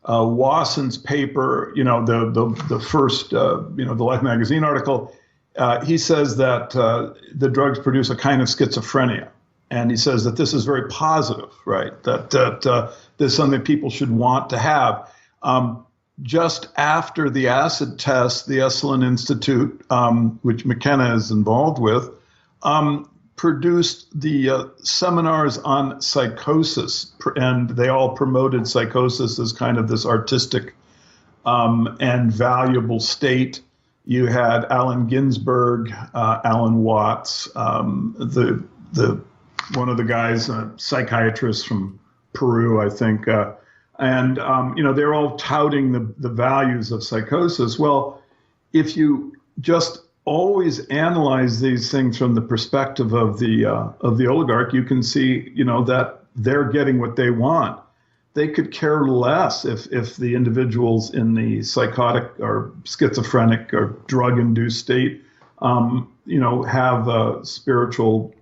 Wasson's paper, the first, the Life magazine article, he says that the drugs produce a kind of schizophrenia. And he says that this is very positive, right? That this is something people should want to have. Just after the acid test, the Esalen Institute, which McKenna is involved with, produced the seminars on psychosis, and they all promoted psychosis as kind of this artistic and valuable state. You had Allen Ginsberg, Alan Watts, the one of the guys, a psychiatrist from Peru, I think, and they're all touting the values of psychosis. Well, if you just always analyze these things from the perspective of the oligarch, you can see, that they're getting what they want. They could care less if the individuals in the psychotic or schizophrenic or drug-induced state, have a spiritual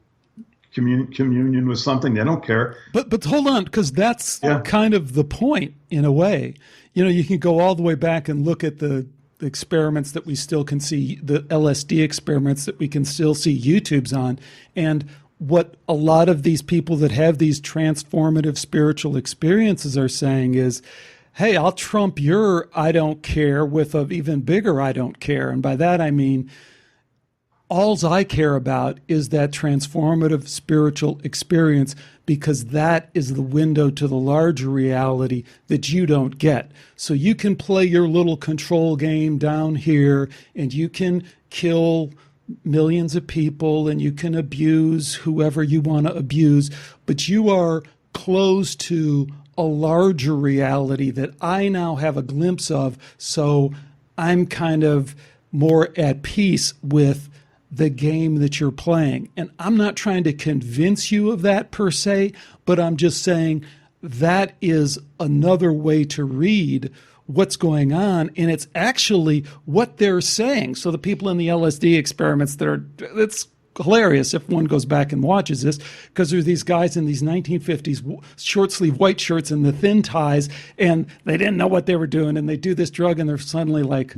communion with something. They don't care. But hold on, because that's kind of the point in a way. You can go all the way back and look at the experiments that we still can see, the LSD experiments that we can still see YouTubes on. And what a lot of these people that have these transformative spiritual experiences are saying is hey, I'll trump your I don't care with an even bigger I don't care. And by that, I mean, alls I care about is that transformative spiritual experience, because that is the window to the larger reality that you don't get. So you can play your little control game down here, and you can kill millions of people, and you can abuse whoever you want to abuse, but you are close to a larger reality that I now have a glimpse of. So I'm kind of more at peace with the game that you're playing. And I'm not trying to convince you of that per se, but I'm just saying that is another way to read what's going on. And it's actually what they're saying. So the people in the LSD experiments it's hilarious if one goes back and watches this, because there are these guys in these 1950s short sleeve white shirts and the thin ties, and they didn't know what they were doing. And they do this drug and they're suddenly like,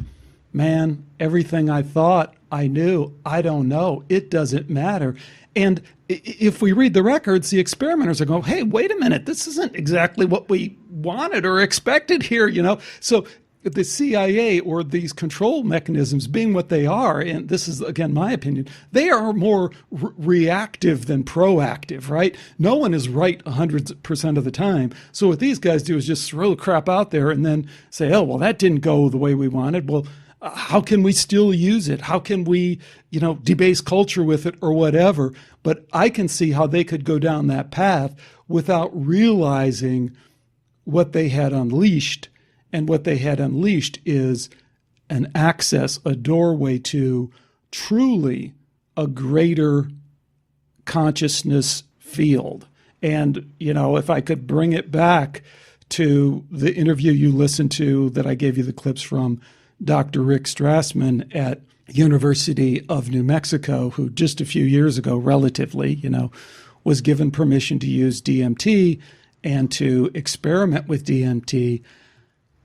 man, everything I thought I knew, I don't know. It doesn't matter. And if we read the records, the experimenters are going, hey, wait a minute, this isn't exactly what we wanted or expected here, you know? So the CIA, or these control mechanisms being what they are, and this is, again, my opinion, they are more reactive than proactive, right? No one is right 100% of the time. So what these guys do is just throw crap out there and then say, oh, well, that didn't go the way we wanted. Well, how can we still use it? How can we, debase culture with it or whatever? But I can see how they could go down that path without realizing what they had unleashed. And what they had unleashed is an access, a doorway to truly a greater consciousness field. And, if I could bring it back to the interview you listened to that I gave you the clips from, Dr. Rick Strassman at University of New Mexico, who just a few years ago, relatively, was given permission to use DMT and to experiment with DMT.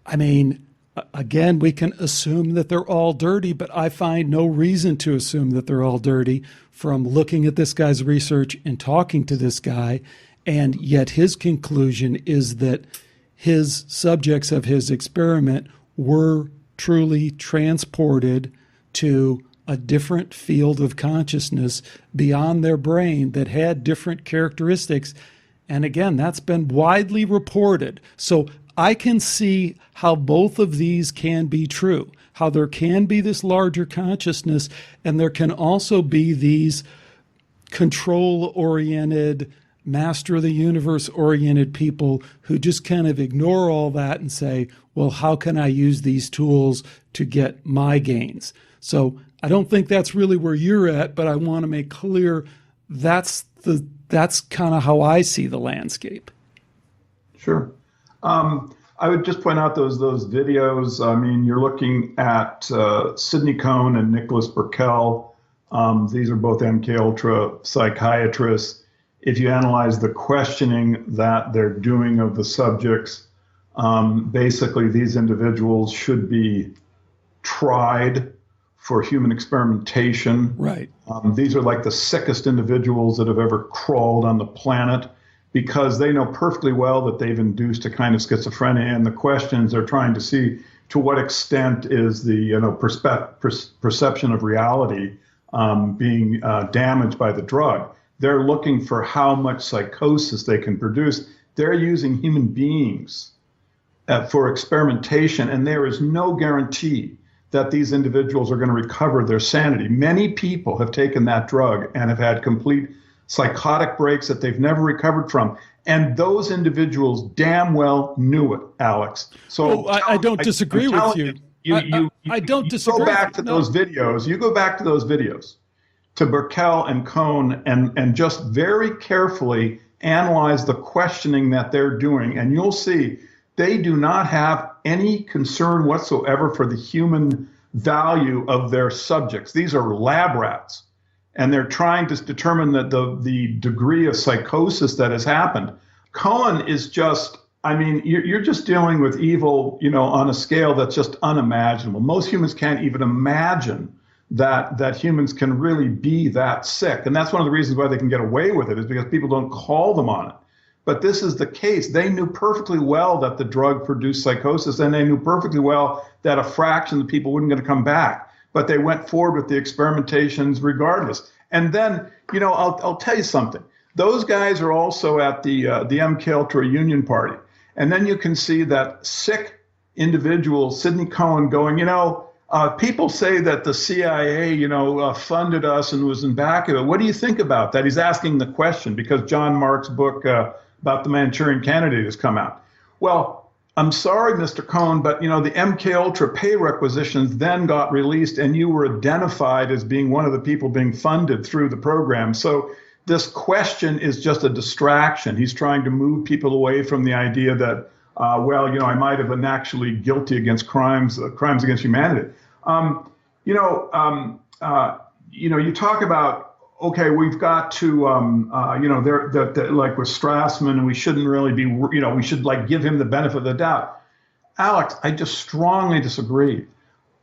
I mean, again, we can assume that they're all dirty, but I find no reason to assume that they're all dirty from looking at this guy's research and talking to this guy. And yet his conclusion is that his subjects of his experiment were truly transported to a different field of consciousness beyond their brain that had different characteristics. And again, that's been widely reported. So I can see how both of these can be true, how there can be this larger consciousness, and there can also be these control-oriented, master of the universe-oriented people who just kind of ignore all that and say, well, how can I use these tools to get my gains? So I don't think that's really where you're at, but I want to make clear that's kind of how I see the landscape. Sure. I would just point out those videos. I mean, you're looking at Sidney Cohn and Nicholas Burkell. These are both MK Ultra psychiatrists. If you analyze the questioning that they're doing of the subjects, basically these individuals should be tried for human experimentation. Right. These are like the sickest individuals that have ever crawled on the planet, because they know perfectly well that they've induced a kind of schizophrenia. And the questions they're trying to see, to what extent is the perception of reality being damaged by the drug. They're looking for how much psychosis they can produce. They're using human beings for experimentation, and there is no guarantee that these individuals are going to recover their sanity. Many people have taken that drug and have had complete psychotic breaks that they've never recovered from. And those individuals damn well knew it, Alex. So I don't disagree with you. I don't disagree. You go back to those videos. You go back to those videos, to Burkell and Cohn, and just very carefully analyze the questioning that they're doing. And you'll see they do not have any concern whatsoever for the human value of their subjects. These are lab rats. And they're trying to determine the degree of psychosis that has happened. Cohen is just, you're just dealing with evil, on a scale that's just unimaginable. Most humans can't even imagine that humans can really be that sick. And that's one of the reasons why they can get away with it, is because people don't call them on it. But this is the case. They knew perfectly well that the drug produced psychosis, and they knew perfectly well that a fraction of the people weren't going to come back. But they went forward with the experimentations regardless. And then, I'll tell you something. Those guys are also at the MK Ultra Union Party. And then you can see that sick individual, Sidney Cohen, going, people say that the CIA, funded us and was in back of it. What do you think about that? He's asking the question because John Mark's book about the Manchurian Candidate has come out. Well, I'm sorry, Mr. Cohen, but, the MK Ultra pay requisitions then got released and you were identified as being one of the people being funded through the program. So this question is just a distraction. He's trying to move people away from the idea that, I might have been actually guilty against crimes against humanity. You talk about, okay, we've got to, like with Strassman, we shouldn't really be, we should give him the benefit of the doubt. Alex, I just strongly disagree.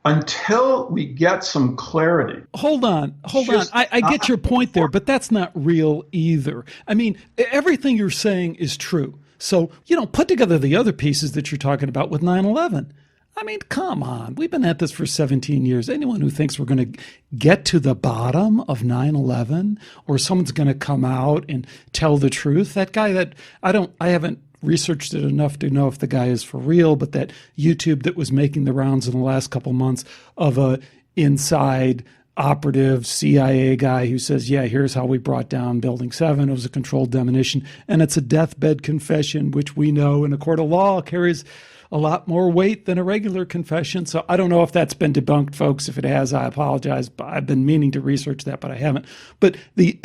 Until we get some clarity. Hold on. I get your point there, but that's not real either. I mean, everything you're saying is true. So, put together the other pieces that you're talking about with 9/11. I mean, come on. We've been at this for 17 years. Anyone who thinks we're going to get to the bottom of 9/11 or someone's going to come out and tell the truth, that guy that I haven't researched it enough to know if the guy is for real, but that YouTube that was making the rounds in the last couple months of a inside operative CIA guy who says, yeah, here's how we brought down Building 7. It was a controlled demolition. And it's a deathbed confession, which we know in a court of law carries a lot more weight than a regular confession. So I don't know if that's been debunked, folks. If it has, I apologize. I've been meaning to research that, but I haven't. But the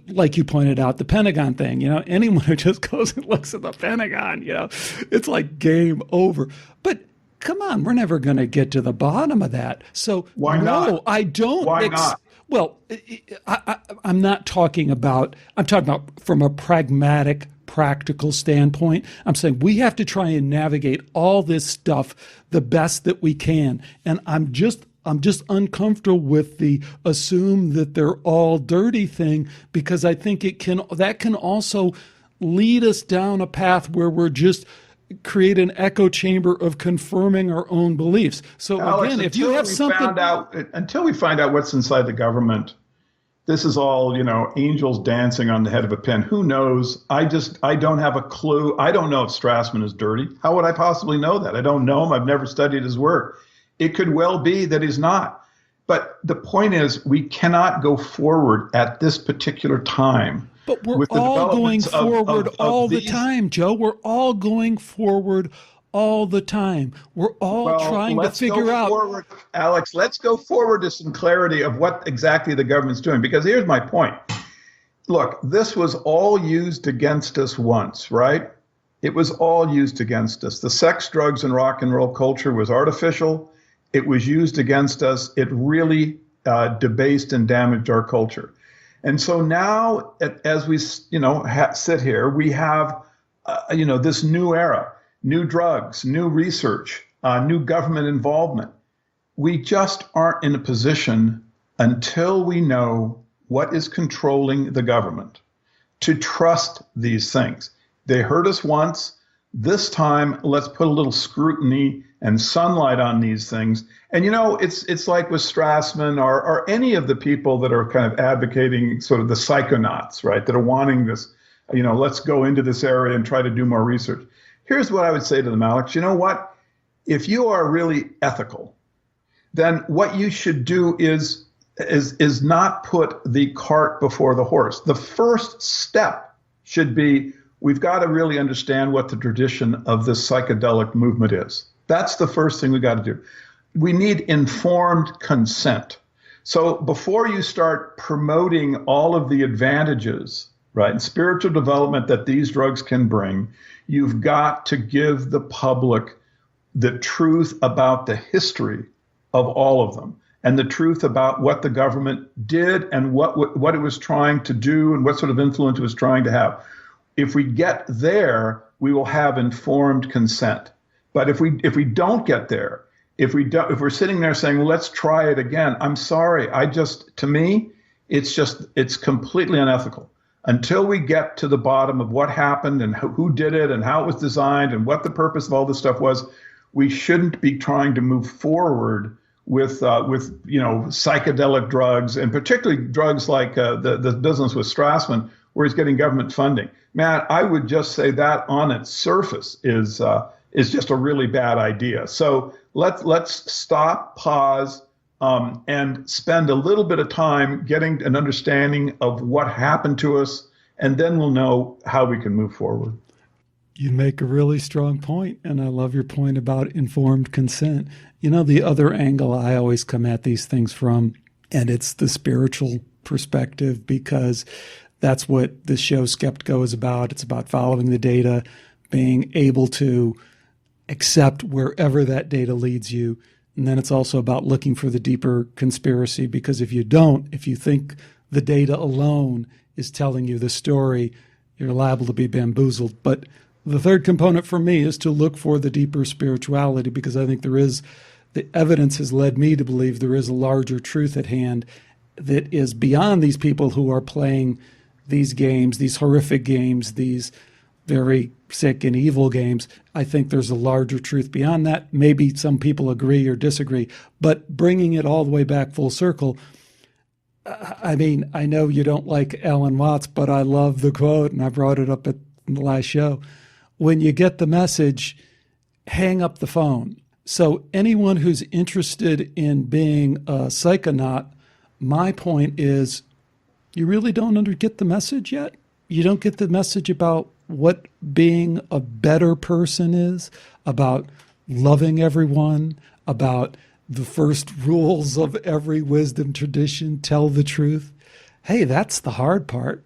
like you pointed out, the Pentagon thing, anyone who just goes and looks at the Pentagon, it's like game over. But come on, we're never going to get to the bottom of that. So why not? No, I don't. Why not? Well, I'm talking about from a practical standpoint. I'm saying we have to try and navigate all this stuff the best that we can. And I'm just uncomfortable with the assume that they're all dirty thing, because I think that can also lead us down a path where we're just create an echo chamber of confirming our own beliefs. So Alex, again, if you have something until we find out what's inside the government, this is all, angels dancing on the head of a pin. Who knows? I don't have a clue. I don't know if Strassman is dirty. How would I possibly know that? I don't know him. I've never studied his work. It could well be that he's not. But the point is, we cannot go forward at this particular time. But we're all going forward all the time, Joe. We're all going forward all the time. We're all trying to figure out. Forward, Alex, let's go forward to some clarity of what exactly the government's doing. Because here's my point. Look, this was all used against us once, right? It was all used against us. The sex, drugs, and rock and roll culture was artificial. It was used against us. It really debased and damaged our culture. And so now, as we sit here, we have this new era, new drugs, new research, new government involvement. We just aren't in a position until we know what is controlling the government to trust these things. They hurt us once. This time, let's put a little scrutiny and sunlight on these things. And, it's like with Strassman or any of the people that are kind of advocating sort of the psychonauts, right, that are wanting this, let's go into this area and try to do more research. Here's what I would say to them, Alex. You know what? If you are really ethical, then what you should do is not put the cart before the horse. The first step should be, we've got to really understand what the tradition of this psychedelic movement is. That's the first thing we got to do. We need informed consent. So before you start promoting all of the advantages, right, and spiritual development that these drugs can bring, you've got to give the public the truth about the history of all of them and the truth about what the government did and what it was trying to do and what sort of influence it was trying to have. If we get there, we will have informed consent. But if we don't get there, if we're sitting there saying, well, let's try it again, I'm sorry. To me, it's completely unethical. until we get to the bottom of what happened and who did it and how it was designed and what the purpose of all this stuff was, we shouldn't be trying to move forward with psychedelic drugs, and particularly drugs like the business with Strassman, where he's getting government funding. Matt, I would just say that on its surface is just a really bad idea. So let's stop, pause, and spend a little bit of time getting an understanding of what happened to us, and then we'll know how we can move forward. You make a really strong point, and I love your point about informed consent. The other angle I always come at these things from, and it's the spiritual perspective, because that's what this show Skeptiko is about. It's about following the data, being able to accept wherever that data leads you. And then it's also about looking for the deeper conspiracy, because if you think the data alone is telling you the story, you're liable to be bamboozled. But the third component for me is to look for the deeper spirituality, because I think the evidence has led me to believe there is a larger truth at hand that is beyond these people who are playing these games, these horrific games, these very sick and evil games. I think there's a larger truth beyond that. Maybe some people agree or disagree, but bringing it all the way back full circle, I mean, I know you don't like Alan Watts, but I love the quote, and I brought it up at the last show. When you get the message, hang up the phone. So anyone who's interested in being a psychonaut, my point is, you really don't get the message yet? You don't get the message about what being a better person is, about loving everyone, about the first rules of every wisdom tradition, tell the truth. Hey, that's the hard part.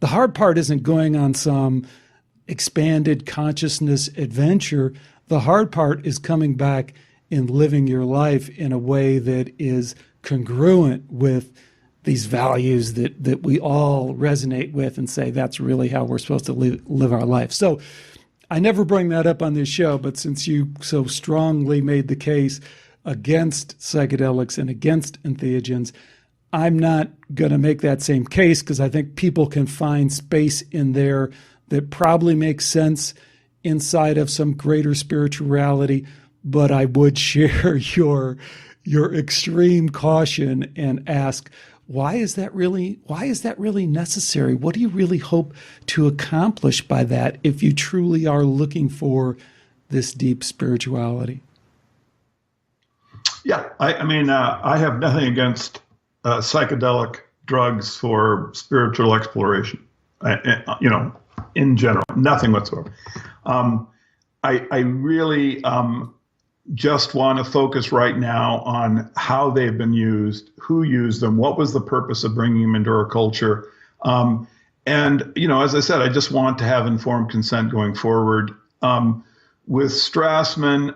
The hard part isn't going on some expanded consciousness adventure. The hard part is coming back and living your life in a way that is congruent with these values that we all resonate with and say that's really how we're supposed to live our life. So I never bring that up on this show, but since you so strongly made the case against psychedelics and against entheogens, I'm not going to make that same case, because I think people can find space in there that probably makes sense inside of some greater spirituality. But I would share your extreme caution and ask, why is that really necessary? What do you really hope to accomplish by that if you truly are looking for this deep spirituality? Yeah, I mean, I have nothing against psychedelic drugs for spiritual exploration. In general, nothing whatsoever. I really just want to focus right now on how they've been used, who used them, what was the purpose of bringing them into our culture. And, as I said, I just want to have informed consent going forward. With Strassman,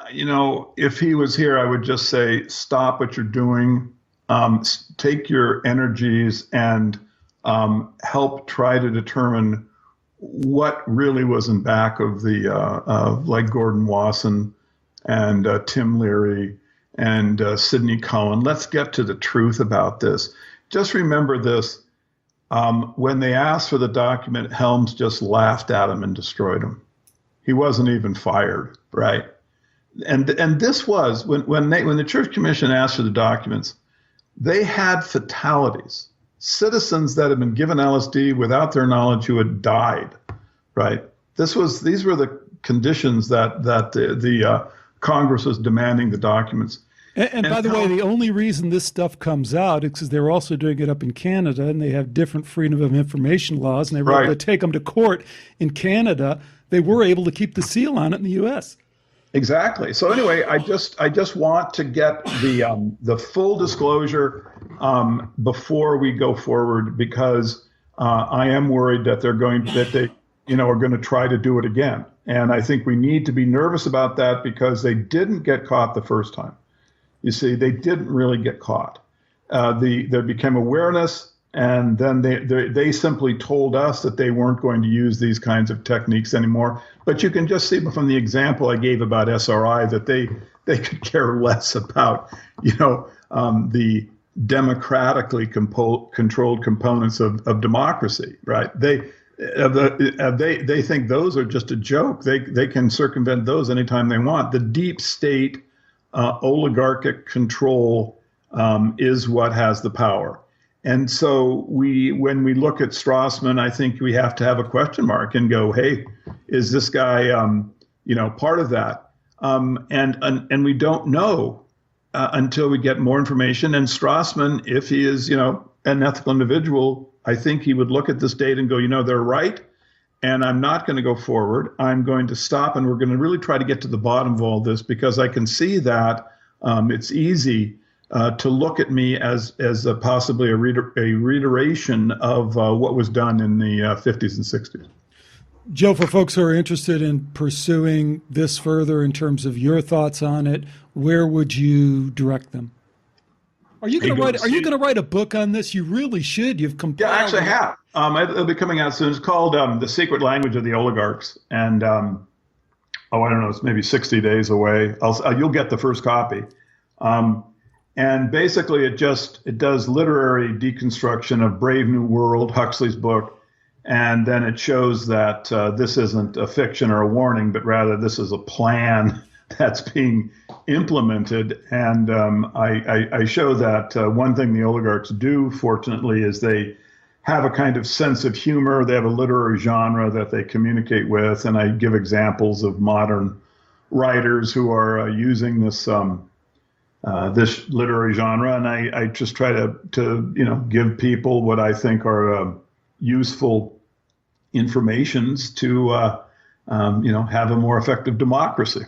if he was here, I would just say, stop what you're doing, take your energies and help try to determine what really was in back of the, like Gordon Wasson and Tim Leary and Sidney Cohen. Let's get to the truth about this. Just remember this. When they asked for the document, Helms just laughed at him and destroyed him. He wasn't even fired, right? And this was, when the Church Commission asked for the documents, they had fatalities. Citizens that had been given LSD without their knowledge who had died, right? These were the conditions that the Congress was demanding the documents. And by the way, the only reason this stuff comes out is because they're also doing it up in Canada, and they have different freedom of information laws, and they were able to take them to court in Canada. They were able to keep the seal on it in the U.S. Exactly. So anyway, I just want to get the full disclosure before we go forward, because I am worried that they are going to try to do it again. And I think we need to be nervous about that, because they didn't get caught the first time. You see, they didn't really get caught. There became awareness, and then they simply told us that they weren't going to use these kinds of techniques anymore. But you can just see from the example I gave about SRI that they could care less about, the democratically controlled components of democracy, right? They think those are just a joke. They can circumvent those anytime they want. The deep state oligarchic control is what has the power. And so when we look at Strassman, I think we have to have a question mark and go, hey, is this guy, part of that? And we don't know until we get more information. And Strassman, if he is, an ethical individual, I think he would look at this data and go, they're right, and I'm not going to go forward. I'm going to stop, and we're going to really try to get to the bottom of all this, because I can see that it's easy to look at me as possibly a reiteration of what was done in the 50s and 60s. Joe, for folks who are interested in pursuing this further in terms of your thoughts on it, where would you direct them? Are you going to write a book on this? You really should. You've compiled. Yeah, actually I have. It'll be coming out soon. It's called The Secret Language of the Oligarchs. And, I don't know, it's maybe 60 days away. You'll get the first copy. And basically it does literary deconstruction of Brave New World, Huxley's book. And then it shows that this isn't a fiction or a warning, but rather this is a plan that's being implemented. And I show that one thing the oligarchs do, fortunately, is they have a kind of sense of humor. They have a literary genre that they communicate with. And I give examples of modern writers who are using this this literary genre. And I just try to give people what I think are useful informations to have a more effective democracy.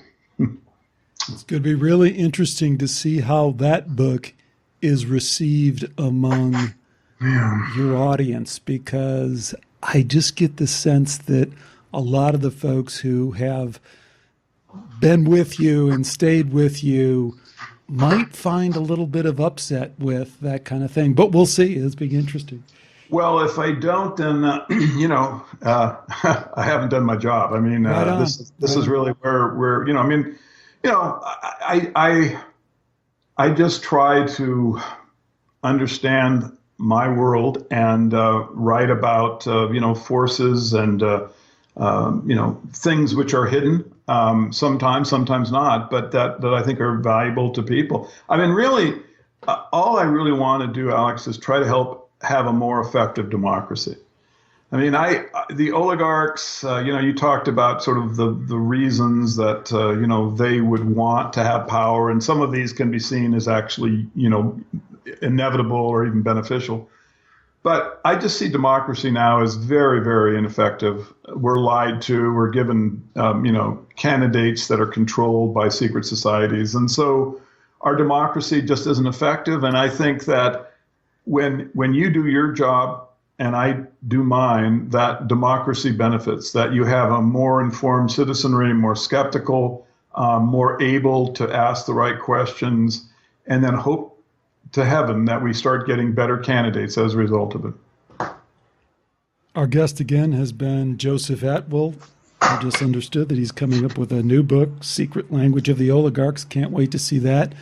It's going to be really interesting to see how that book is received among your audience, because I just get the sense that a lot of the folks who have been with you and stayed with you might find a little bit of upset with that kind of thing. But we'll see. It's being interesting. Well, if I don't, then, I haven't done my job. I mean, this is really where I just try to understand my world and write about, forces and, things which are hidden, sometimes not, but that I think are valuable to people. I mean, really, all I really want to do, Alex, is try to help have a more effective democracy. I mean, the oligarchs, you talked about sort of the reasons that, they would want to have power. And some of these can be seen as actually, inevitable or even beneficial. But I just see democracy now as very, very ineffective. We're lied to. We're given, candidates that are controlled by secret societies. And so our democracy just isn't effective. And I think that when you do your job and I do mine, that democracy benefits, that you have a more informed citizenry, more skeptical, more able to ask the right questions, and then hope to heaven that we start getting better candidates as a result of it. Our guest again has been Joseph Atwill. I just understood that he's coming up with a new book, Secret Language of the Oligarchs. Can't wait to see that.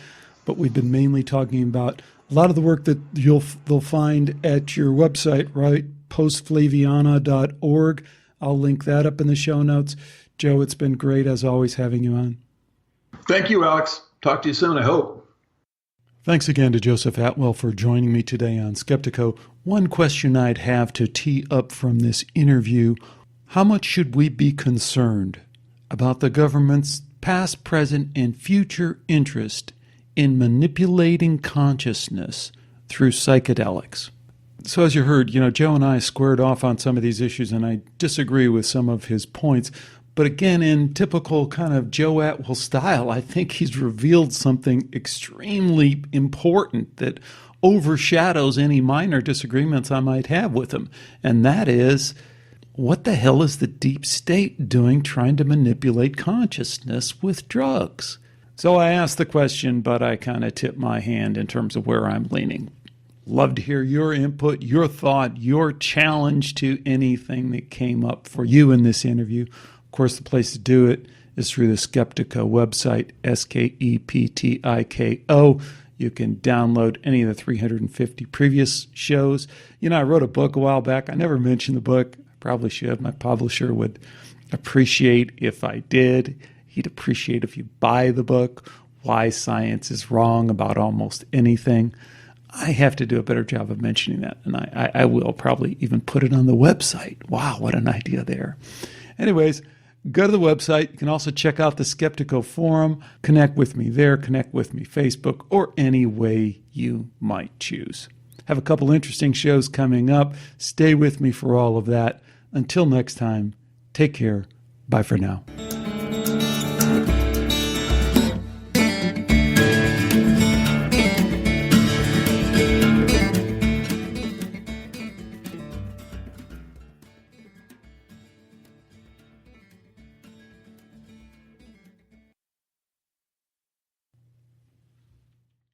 But we've been mainly talking about a lot of the work that they'll find at your website, right? postflaviana.org. I'll link that up in the show notes. Joe, it's been great, as always, having you on. Thank you, Alex. Talk to you soon, I hope. Thanks again to Joseph Atwill for joining me today on Skeptiko. One question I'd have to tee up from this interview: how much should we be concerned about the government's past, present, and future interest in manipulating consciousness through psychedelics? So as you heard, Joe and I squared off on some of these issues, and I disagree with some of his points. But again, in typical kind of Joe Atwill style, I think he's revealed something extremely important that overshadows any minor disagreements I might have with him. And that is, what the hell is the deep state doing trying to manipulate consciousness with drugs? So I asked the question, but I kind of tipped my hand in terms of where I'm leaning. Love to hear your input, your thought, your challenge to anything that came up for you in this interview. Of course, the place to do it is through the Skeptiko website, Skeptiko. You can download any of the 350 previous shows. I wrote a book a while back. I never mentioned the book. I probably should. My publisher would appreciate if I did. He'd appreciate if you buy the book, Why Science is Wrong About Almost Anything. I have to do a better job of mentioning that, and I will probably even put it on the website. Wow, what an idea there. Anyways, go to the website. You can also check out the Skeptiko forum. Connect with me there, connect with me Facebook, or any way you might choose. Have a couple interesting shows coming up. Stay with me for all of that. Until next time, take care. Bye for now.